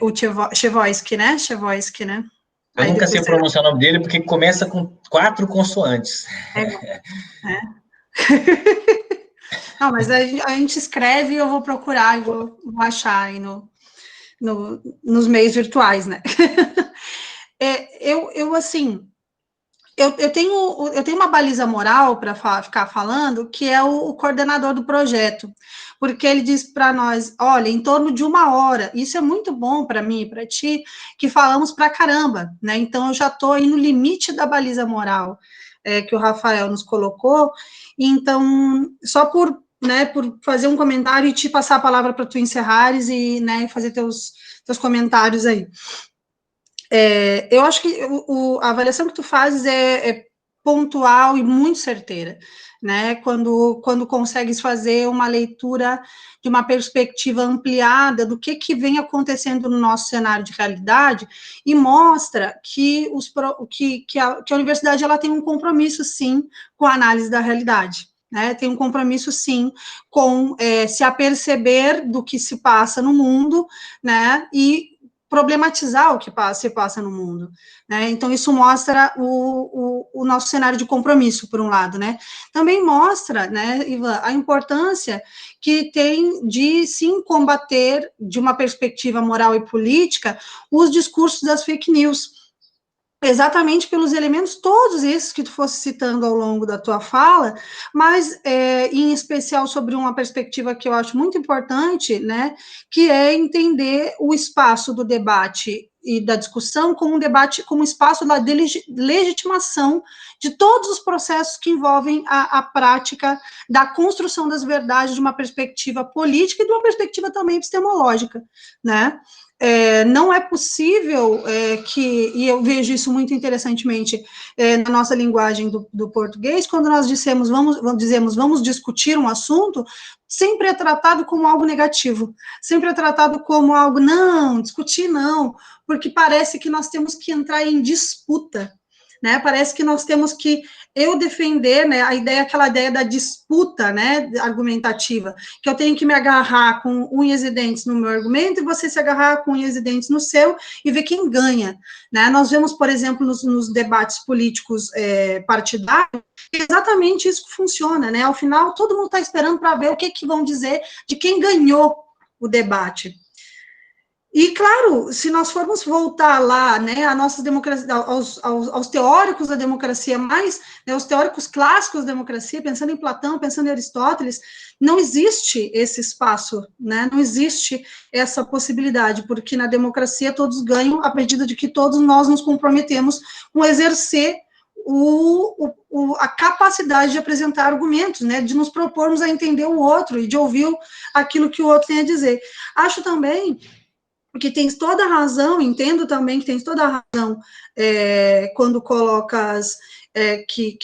Speaker 1: O Tversky, né? Tversky, né?
Speaker 2: Eu nunca sei pronunciar o nome dele, porque começa com 4 consoantes.
Speaker 1: Não, mas a gente escreve e eu vou procurar, vou achar aí nos meios virtuais, né? Assim, eu tenho uma baliza moral para ficar falando, que é o coordenador do projeto, porque ele diz para nós, olha, em torno de 1 hora, isso é muito bom para mim e para ti, que falamos para caramba, né? Então, eu já estou aí no limite da baliza moral que o Rafael nos colocou, então, só por fazer um comentário e te passar a palavra para tu encerrares e, né, fazer teus comentários aí. Eu acho que a avaliação que tu fazes é pontual e muito certeira, né? Quando consegues fazer uma leitura de uma perspectiva ampliada do que vem acontecendo no nosso cenário de realidade e mostra que a universidade ela tem um compromisso, sim, com a análise da realidade. Né, tem um compromisso, sim, com se aperceber do que se passa no mundo, né, e problematizar o que se passa no mundo, né? Então, isso mostra o nosso cenário de compromisso, por um lado, né? Também mostra, né, Ivan, a importância que tem de, sim, combater, de uma perspectiva moral e política, os discursos das fake news, exatamente pelos elementos todos esses que tu fosse citando ao longo da tua fala, mas em especial sobre uma perspectiva que eu acho muito importante, né, que é entender o espaço do debate e da discussão como um debate, como um espaço da legitimação de todos os processos que envolvem a prática da construção das verdades de uma perspectiva política e de uma perspectiva também epistemológica, né? Não é possível e eu vejo isso muito interessantemente na nossa linguagem do português, quando nós dizemos vamos discutir um assunto, sempre é tratado como algo negativo, sempre é tratado como algo, não, discutir não, porque parece que nós temos que entrar em disputa, né? Parece que nós temos que defender, né, aquela ideia da disputa, né, argumentativa, que eu tenho que me agarrar com unhas e dentes no meu argumento e você se agarrar com unhas e dentes no seu e ver quem ganha, né? Nós vemos, por exemplo, nos debates políticos partidários, exatamente isso que funciona, né? Ao final, todo mundo está esperando para ver o que vão dizer de quem ganhou o debate. E, claro, se nós formos voltar lá, né, a nossa democracia, aos teóricos da democracia mais, né, os teóricos clássicos da democracia, pensando em Platão, pensando em Aristóteles, não existe esse espaço, né, não existe essa possibilidade, porque na democracia todos ganham à medida de que todos nós nos comprometemos com exercer a capacidade de apresentar argumentos, né, de nos propormos a entender o outro e de ouvir aquilo que o outro tem a dizer. Acho também porque tens toda a razão, entendo também que tens toda a razão quando colocas que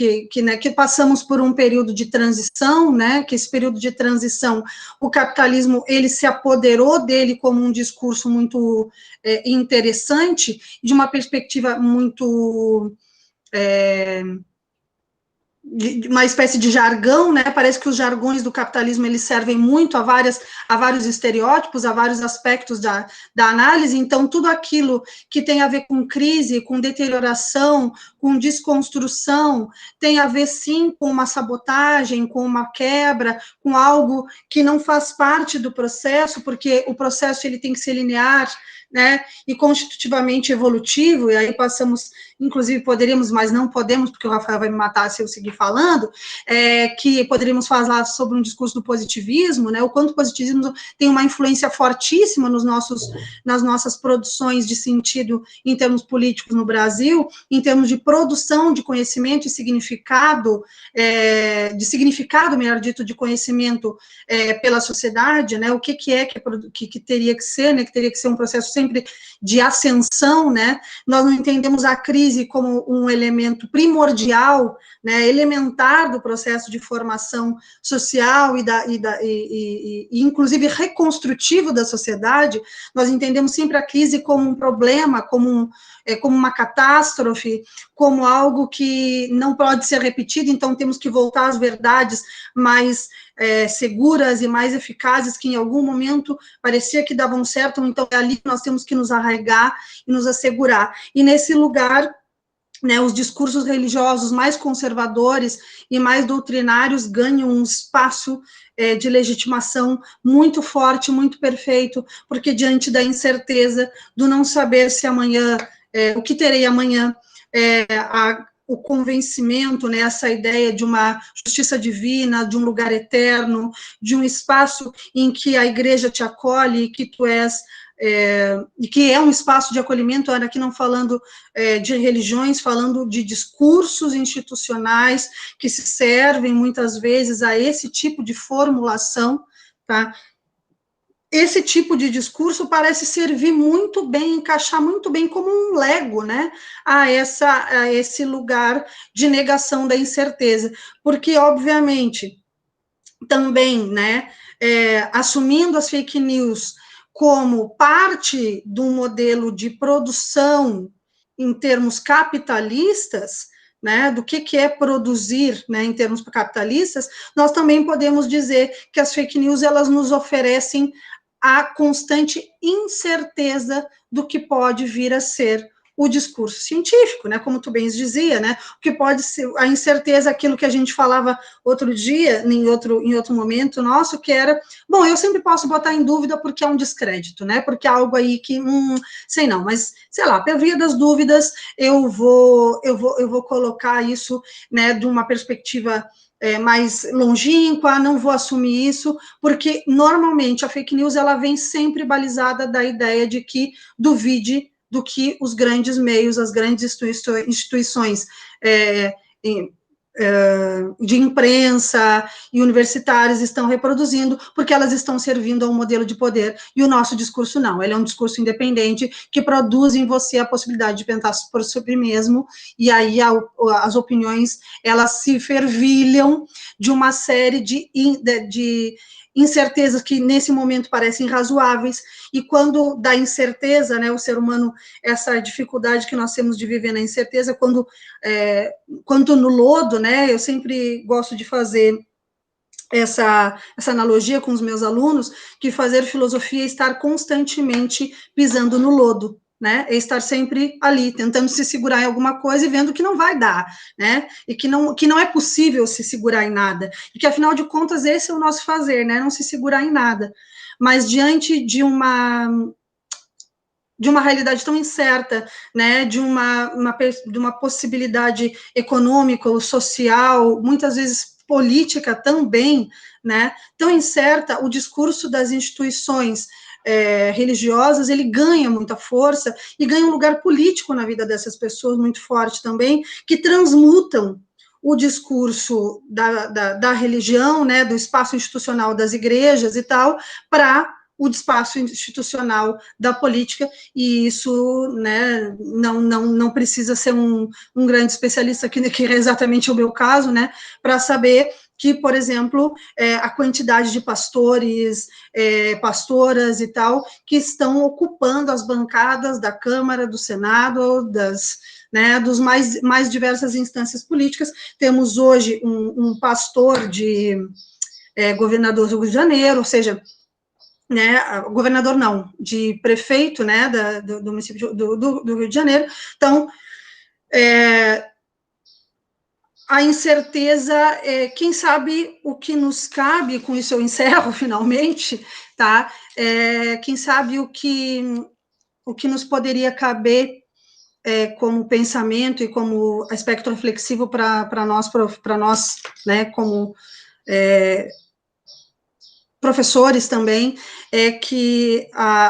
Speaker 1: passamos por um período de transição, né, que esse período de transição, o capitalismo, ele se apoderou dele como um discurso muito interessante, de uma perspectiva muito... de uma espécie de jargão, né? Parece que os jargões do capitalismo eles servem muito a vários estereótipos, a vários aspectos da análise. Então, tudo aquilo que tem a ver com crise, com deterioração, com desconstrução, tem a ver, sim, com uma sabotagem, com uma quebra, com algo que não faz parte do processo, porque o processo ele tem que ser linear, né, e constitutivamente evolutivo, e aí passamos, inclusive poderíamos, mas não podemos, porque o Rafael vai me matar se eu seguir falando, que poderíamos falar sobre um discurso do positivismo, né, o quanto o positivismo tem uma influência fortíssima nas nossas produções de sentido em termos políticos no Brasil, em termos de produção de conhecimento e significado, melhor dito, de conhecimento pela sociedade, né, o que teria que ser, né, que teria que ser um processo sempre de ascensão, né, nós não entendemos a crise como um elemento primordial, né, elementar do processo de formação social e inclusive reconstrutivo da sociedade, nós entendemos sempre a crise como um problema, como uma catástrofe, como algo que não pode ser repetido, então temos que voltar às verdades mais seguras e mais eficazes, que em algum momento parecia que davam certo, então é ali que nós temos que nos arraigar e nos assegurar. E nesse lugar, né, os discursos religiosos mais conservadores e mais doutrinários ganham um espaço de legitimação muito forte, muito perfeito, porque diante da incerteza, do não saber se amanhã, o que terei amanhã, o convencimento, né, essa ideia de uma justiça divina, de um lugar eterno, de um espaço em que a igreja te acolhe, que tu és, e que é um espaço de acolhimento, aqui não falando de religiões, falando de discursos institucionais que se servem muitas vezes a esse tipo de formulação, tá? Esse tipo de discurso parece servir muito bem, encaixar muito bem como um lego, né, a esse lugar de negação da incerteza, porque, obviamente, também, né, assumindo as fake news como parte do modelo de produção em termos capitalistas, né, do que é produzir, né, em termos capitalistas, nós também podemos dizer que as fake news, elas nos oferecem a constante incerteza do que pode vir a ser o discurso científico, né, como tu bem dizia, né, o que pode ser a incerteza, aquilo que a gente falava outro dia, em outro momento nosso, que era, bom, eu sempre posso botar em dúvida porque é um descrédito, né, porque é algo aí que, sei não, mas, sei lá, pela via das dúvidas, eu vou colocar isso, né, de uma perspectiva mais longínqua, não vou assumir isso, porque normalmente a fake news, ela vem sempre balizada da ideia de que duvide do que os grandes meios, as grandes instituições de imprensa e universitárias estão reproduzindo, porque elas estão servindo a um modelo de poder, e o nosso discurso não, ele é um discurso independente, que produz em você a possibilidade de pensar por si mesmo, e aí as opiniões, elas se fervilham de uma série de incertezas que nesse momento parecem razoáveis, e quando da incerteza, né, o ser humano, essa dificuldade que nós temos de viver na incerteza, quando no lodo, né, eu sempre gosto de fazer essa analogia com os meus alunos, que fazer filosofia é estar constantemente pisando no lodo, né, é estar sempre ali, tentando se segurar em alguma coisa e vendo que não vai dar, né, e que não é possível se segurar em nada, e que, afinal de contas, esse é o nosso fazer, né, não se segurar em nada, mas diante de uma realidade tão incerta, né, de uma possibilidade econômica ou social, muitas vezes política também, né, tão incerta, o discurso das instituições religiosas, ele ganha muita força e ganha um lugar político na vida dessas pessoas muito forte também, que transmutam o discurso da religião, né, do espaço institucional das igrejas e tal, para o espaço institucional da política, e isso, né, não precisa ser um grande especialista, que é exatamente o meu caso, né, para saber que, por exemplo, a quantidade de pastores, pastoras e tal, que estão ocupando as bancadas da Câmara, do Senado, dos mais diversas instâncias políticas. Temos hoje um pastor de governador do Rio de Janeiro, ou seja, né, governador não, de prefeito, né, do município do Rio de Janeiro. Então, a incerteza, quem sabe o que nos cabe, com isso eu encerro finalmente, tá, quem sabe o que nos poderia caber como pensamento e como aspecto reflexivo para nós, né, como professores também, é que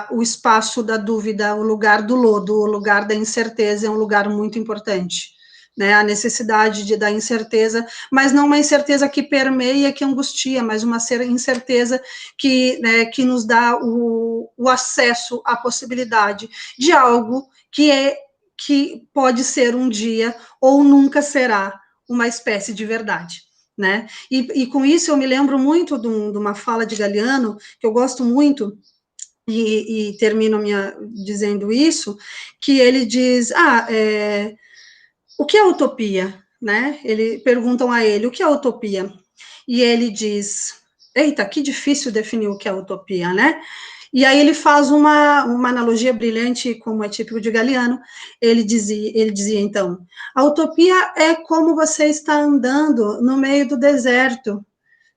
Speaker 1: o espaço da dúvida, o lugar do lodo, o lugar da incerteza é um lugar muito importante, né, a necessidade da incerteza, mas não uma incerteza que permeia, que angustia, mas uma incerteza que, né, que nos dá o acesso à possibilidade de algo que pode ser um dia ou nunca será uma espécie de verdade, né? E com isso eu me lembro muito de uma fala de Galeano, que eu gosto muito, e termino dizendo isso, que ele diz, o que é utopia? Né? Perguntam a ele, o que é utopia? E ele diz, eita, que difícil definir o que é utopia, né? E aí ele faz uma analogia brilhante, como é típico de Galeano. Ele dizia então, a utopia é como você está andando no meio do deserto,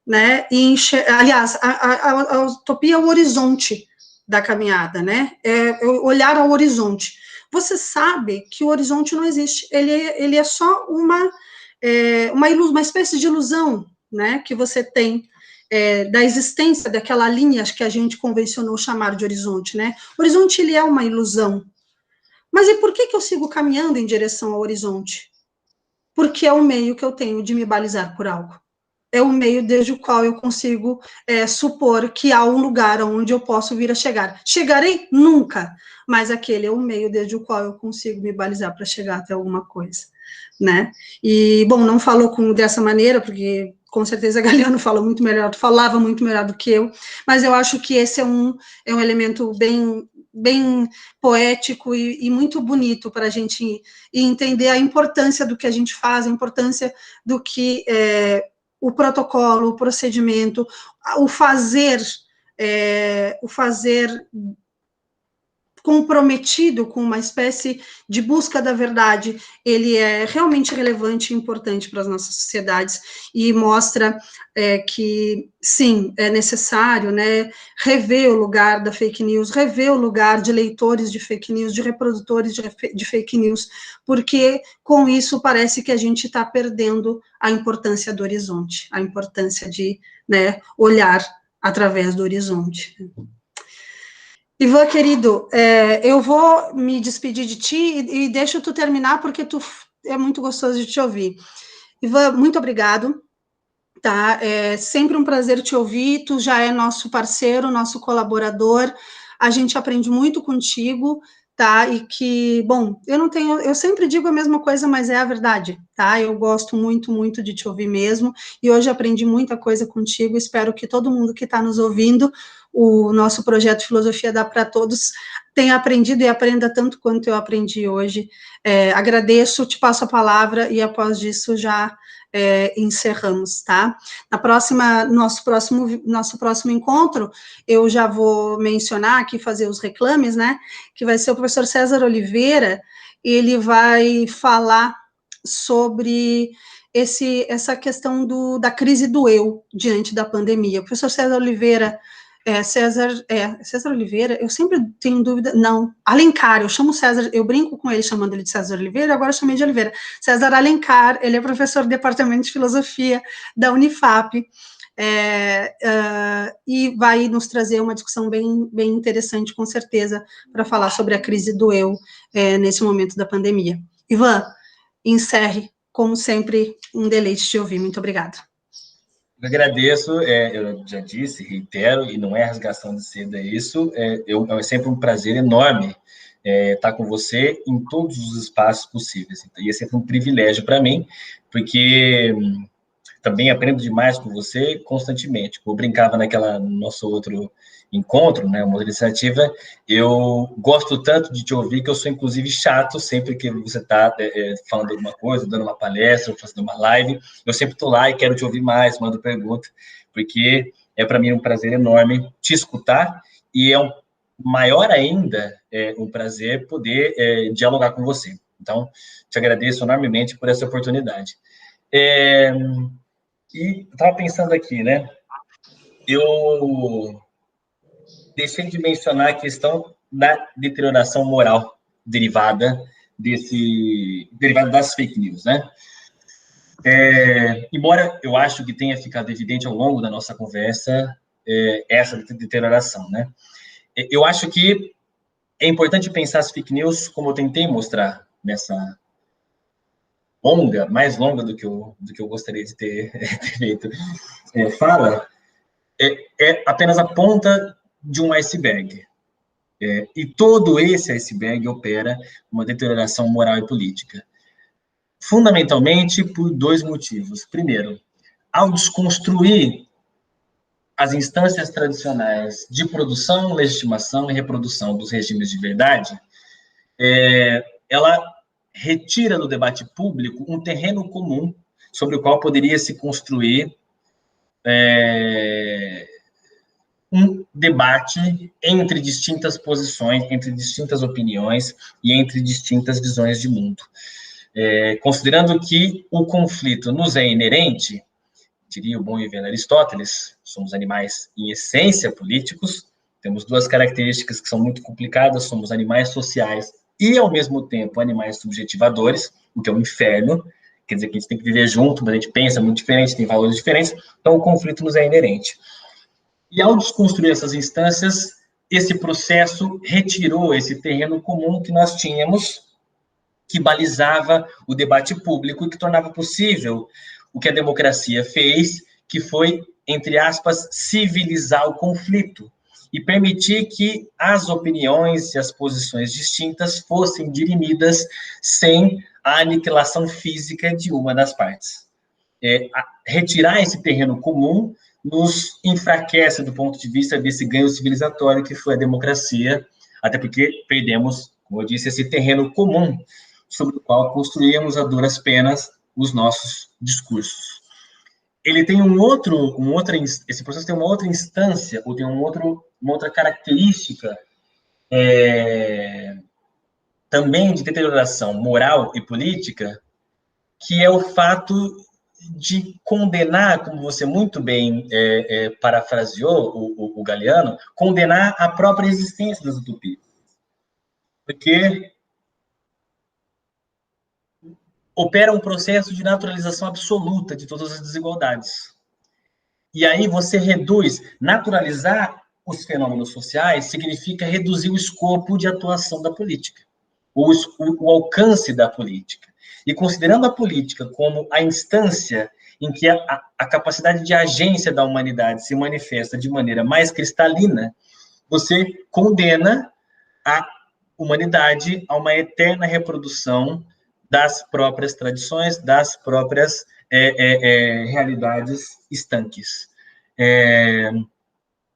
Speaker 1: né? E aliás, a utopia é o horizonte da caminhada, né? É olhar ao horizonte. Você sabe que o horizonte não existe, ele é só uma espécie de ilusão, né? Que você tem da existência daquela linha que a gente convencionou chamar de horizonte, né? O horizonte, ele é uma ilusão. Mas e por que eu sigo caminhando em direção ao horizonte? Porque é o meio que eu tenho de me balizar por algo. É o meio desde o qual eu consigo supor que há um lugar onde eu posso vir a chegar. Chegarei? Nunca, mas aquele é o meio desde o qual eu consigo me balizar para chegar até alguma coisa, né? E, bom, não falou dessa maneira, porque com certeza Galeano falava muito melhor do que eu, mas eu acho que esse é um elemento bem poético e muito bonito para a gente entender a importância do que a gente faz, a importância do que o protocolo, o procedimento, o fazer comprometido com uma espécie de busca da verdade, ele é realmente relevante e importante para as nossas sociedades e mostra que, sim, é necessário, né, rever o lugar da fake news, rever o lugar de leitores de fake news, de reprodutores de fake news, porque com isso parece que a gente está perdendo a importância do horizonte, a importância de, né, olhar através do horizonte. Ivan, querido, eu vou me despedir de ti e deixa tu terminar, porque é muito gostoso de te ouvir. Ivan, muito obrigado, tá? É sempre um prazer te ouvir, tu já é nosso parceiro, nosso colaborador, a gente aprende muito contigo, tá? E que, bom, eu sempre digo a mesma coisa, mas é a verdade, tá? Eu gosto muito, muito de te ouvir mesmo, e hoje aprendi muita coisa contigo, espero que todo mundo que está nos ouvindo, o nosso projeto Filosofia Dá para Todos, tenha aprendido e aprenda tanto quanto eu aprendi hoje. Agradeço, te passo a palavra, e após disso já encerramos, tá? Nosso próximo encontro, eu já vou mencionar aqui, fazer os reclames, né, que vai ser o professor César Oliveira, ele vai falar sobre essa questão da crise do eu diante da pandemia. O professor César Oliveira, César Oliveira, eu sempre tenho dúvida, não, Alencar, eu chamo César, eu brinco com ele chamando ele de César Oliveira, agora eu chamei de Oliveira. César Alencar, ele é professor do Departamento de Filosofia da Unifap, e vai nos trazer uma discussão bem interessante, com certeza, para falar sobre a crise do eu nesse momento da pandemia. Ivan, encerre, como sempre, um deleite te ouvir. Muito obrigada.
Speaker 2: Eu agradeço, eu já disse, reitero, e não é rasgação de seda isso, é sempre um prazer enorme estar com você em todos os espaços possíveis. E é sempre um privilégio para mim, porque também aprendo demais com você constantemente. Eu brincava no nosso outro encontro, né, uma outra iniciativa, eu gosto tanto de te ouvir que eu sou, inclusive, chato sempre que você está falando alguma coisa, dando uma palestra, fazendo uma live, eu sempre estou lá e quero te ouvir mais, mando pergunta, porque é para mim um prazer enorme te escutar e é maior ainda um prazer poder dialogar com você. Então, te agradeço enormemente por essa oportunidade. E estava pensando aqui, né? Eu deixei de mencionar a questão da deterioração moral derivada das fake news, né? Embora eu acho que tenha ficado evidente ao longo da nossa conversa essa deterioração, né? Eu acho que é importante pensar as fake news, como eu tentei mostrar nessa mais longa do que eu gostaria de ter feito fala, é apenas a ponta de um iceberg. E todo esse iceberg opera uma deterioração moral e política. Fundamentalmente por dois motivos. Primeiro, ao desconstruir as instâncias tradicionais de produção, legitimação e reprodução dos regimes de verdade, ela retira do debate público um terreno comum sobre o qual poderia se construir um debate entre distintas posições, entre distintas opiniões e entre distintas visões de mundo. Considerando que o conflito nos é inerente, diria o bom e velho Aristóteles, somos animais em essência políticos, temos duas características que são muito complicadas, somos animais sociais e, ao mesmo tempo, animais subjetivadores, o que é um inferno, quer dizer que a gente tem que viver junto, mas a gente pensa muito diferente, tem valores diferentes, então o conflito nos é inerente. E ao desconstruir essas instâncias, esse processo retirou esse terreno comum que nós tínhamos, que balizava o debate público e que tornava possível o que a democracia fez, que foi, entre aspas, civilizar o conflito e permitir que as opiniões e as posições distintas fossem dirimidas sem a aniquilação física de uma das partes. Retirar esse terreno comum nos enfraquece do ponto de vista desse ganho civilizatório que foi a democracia, até porque perdemos, como eu disse, esse terreno comum sobre o qual construíamos a duras penas os nossos discursos. Ele tem esse processo tem uma outra instância, ou tem uma outra característica também de deterioração moral e política, que é o fato de condenar, como você muito bem parafraseou o Galeano, condenar a própria existência das utopias. Porque opera um processo de naturalização absoluta de todas as desigualdades. E aí você naturalizar os fenômenos sociais significa reduzir o escopo de atuação da política, o alcance da política. E considerando a política como a instância em que a capacidade de agência da humanidade se manifesta de maneira mais cristalina, você condena a humanidade a uma eterna reprodução das próprias tradições, das próprias realidades estanques.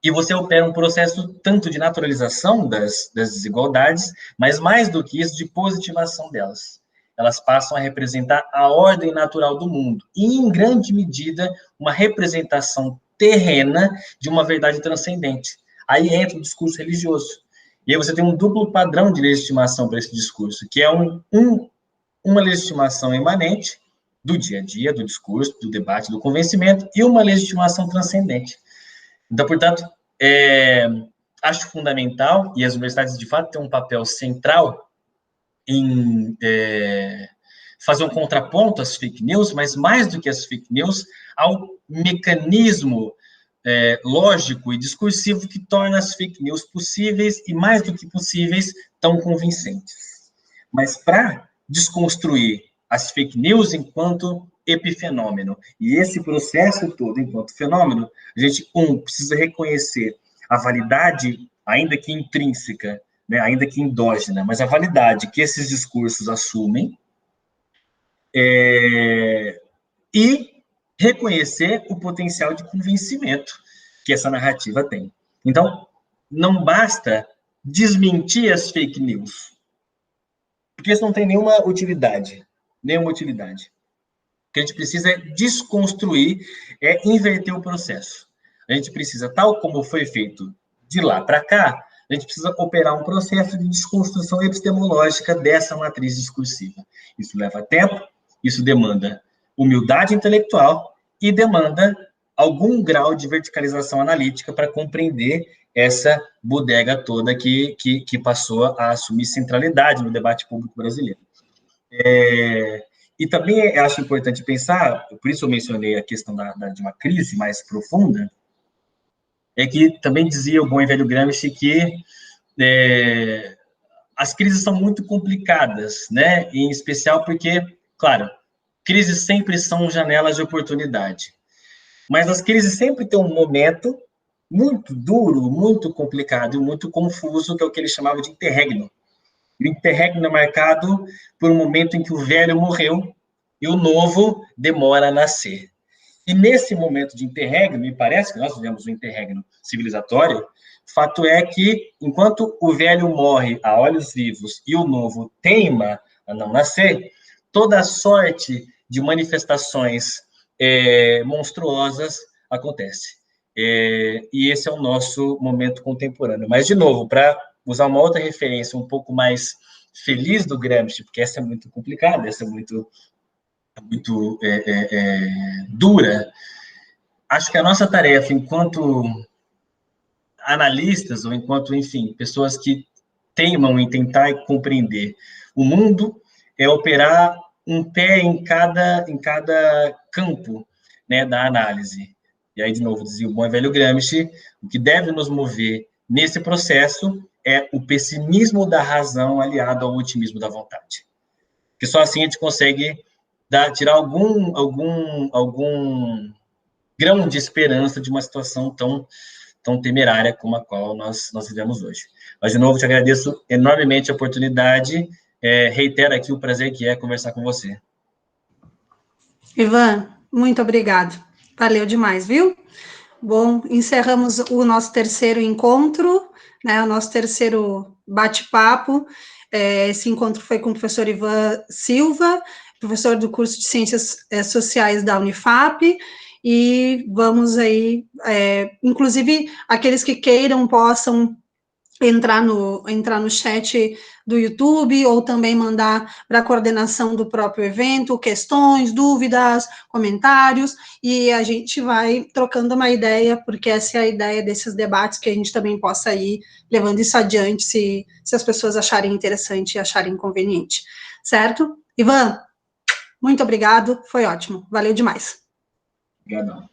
Speaker 2: E você opera um processo tanto de naturalização das desigualdades, mas mais do que isso, de positivação delas. Elas passam a representar a ordem natural do mundo, e, em grande medida, uma representação terrena de uma verdade transcendente. Aí entra o discurso religioso. E aí você tem um duplo padrão de legitimação para esse discurso, que é uma legitimação imanente do dia a dia, do discurso, do debate, do convencimento, e uma legitimação transcendente. Então, portanto, acho fundamental, e as universidades, de fato, têm um papel central em fazer um contraponto às fake news, mas mais do que as fake news, ao mecanismo lógico e discursivo que torna as fake news possíveis e, mais do que possíveis, tão convincentes. Mas para desconstruir as fake news enquanto epifenômeno, e esse processo todo enquanto fenômeno, a gente, precisa reconhecer a validade, ainda que intrínseca, né, ainda que endógena, mas a validade que esses discursos assumem, e reconhecer o potencial de convencimento que essa narrativa tem. Então, não basta desmentir as fake news, porque isso não tem nenhuma utilidade. O que a gente precisa é desconstruir, inverter o processo. A gente precisa, tal como foi feito de lá para cá, a gente precisa operar um processo de desconstrução epistemológica dessa matriz discursiva. Isso leva tempo, isso demanda humildade intelectual e demanda algum grau de verticalização analítica para compreender essa bodega toda que passou a assumir centralidade no debate público brasileiro. E também acho importante pensar, por isso eu mencionei a questão de uma crise mais profunda, é que também dizia o bom e velho Gramsci que as crises são muito complicadas, né? Em especial porque, claro, crises sempre são janelas de oportunidade, mas as crises sempre têm um momento muito duro, muito complicado e muito confuso, que é o que ele chamava de interregno. O interregno é marcado por um momento em que o velho morreu e o novo demora a nascer. E nesse momento de interregno, me parece que nós vivemos um interregno civilizatório, fato é que, enquanto o velho morre a olhos vivos e o novo teima a não nascer, toda a sorte de manifestações monstruosas acontece. e esse é o nosso momento contemporâneo. Mas, de novo, para usar uma outra referência um pouco mais feliz do Gramsci, porque essa é muito complicada, essa é muito dura, acho que a nossa tarefa, enquanto analistas, ou enquanto, enfim, pessoas que teimam em tentar compreender o mundo, é operar um pé em cada campo, né, da análise. E aí, de novo, dizia o bom e velho Gramsci, o que deve nos mover nesse processo é o pessimismo da razão aliado ao otimismo da vontade. Porque só assim a gente consegue tirar algum grão de esperança de uma situação tão temerária como a qual nós vivemos hoje. Mas, de novo, te agradeço enormemente a oportunidade, reitero aqui o prazer que é conversar com você.
Speaker 1: Ivan, muito obrigado. Valeu demais, viu? Bom, encerramos o nosso terceiro encontro, né, o nosso terceiro bate-papo. Esse encontro foi com o professor Ivan Silva, professor do curso de Ciências Sociais da Unifap, e vamos aí, inclusive, aqueles que queiram possam entrar no chat do YouTube, ou também mandar para a coordenação do próprio evento, questões, dúvidas, comentários, e a gente vai trocando uma ideia, porque essa é a ideia desses debates, que a gente também possa ir levando isso adiante, se as pessoas acharem interessante e acharem conveniente, certo? Ivan, muito obrigado, foi ótimo, valeu demais.
Speaker 2: Obrigado.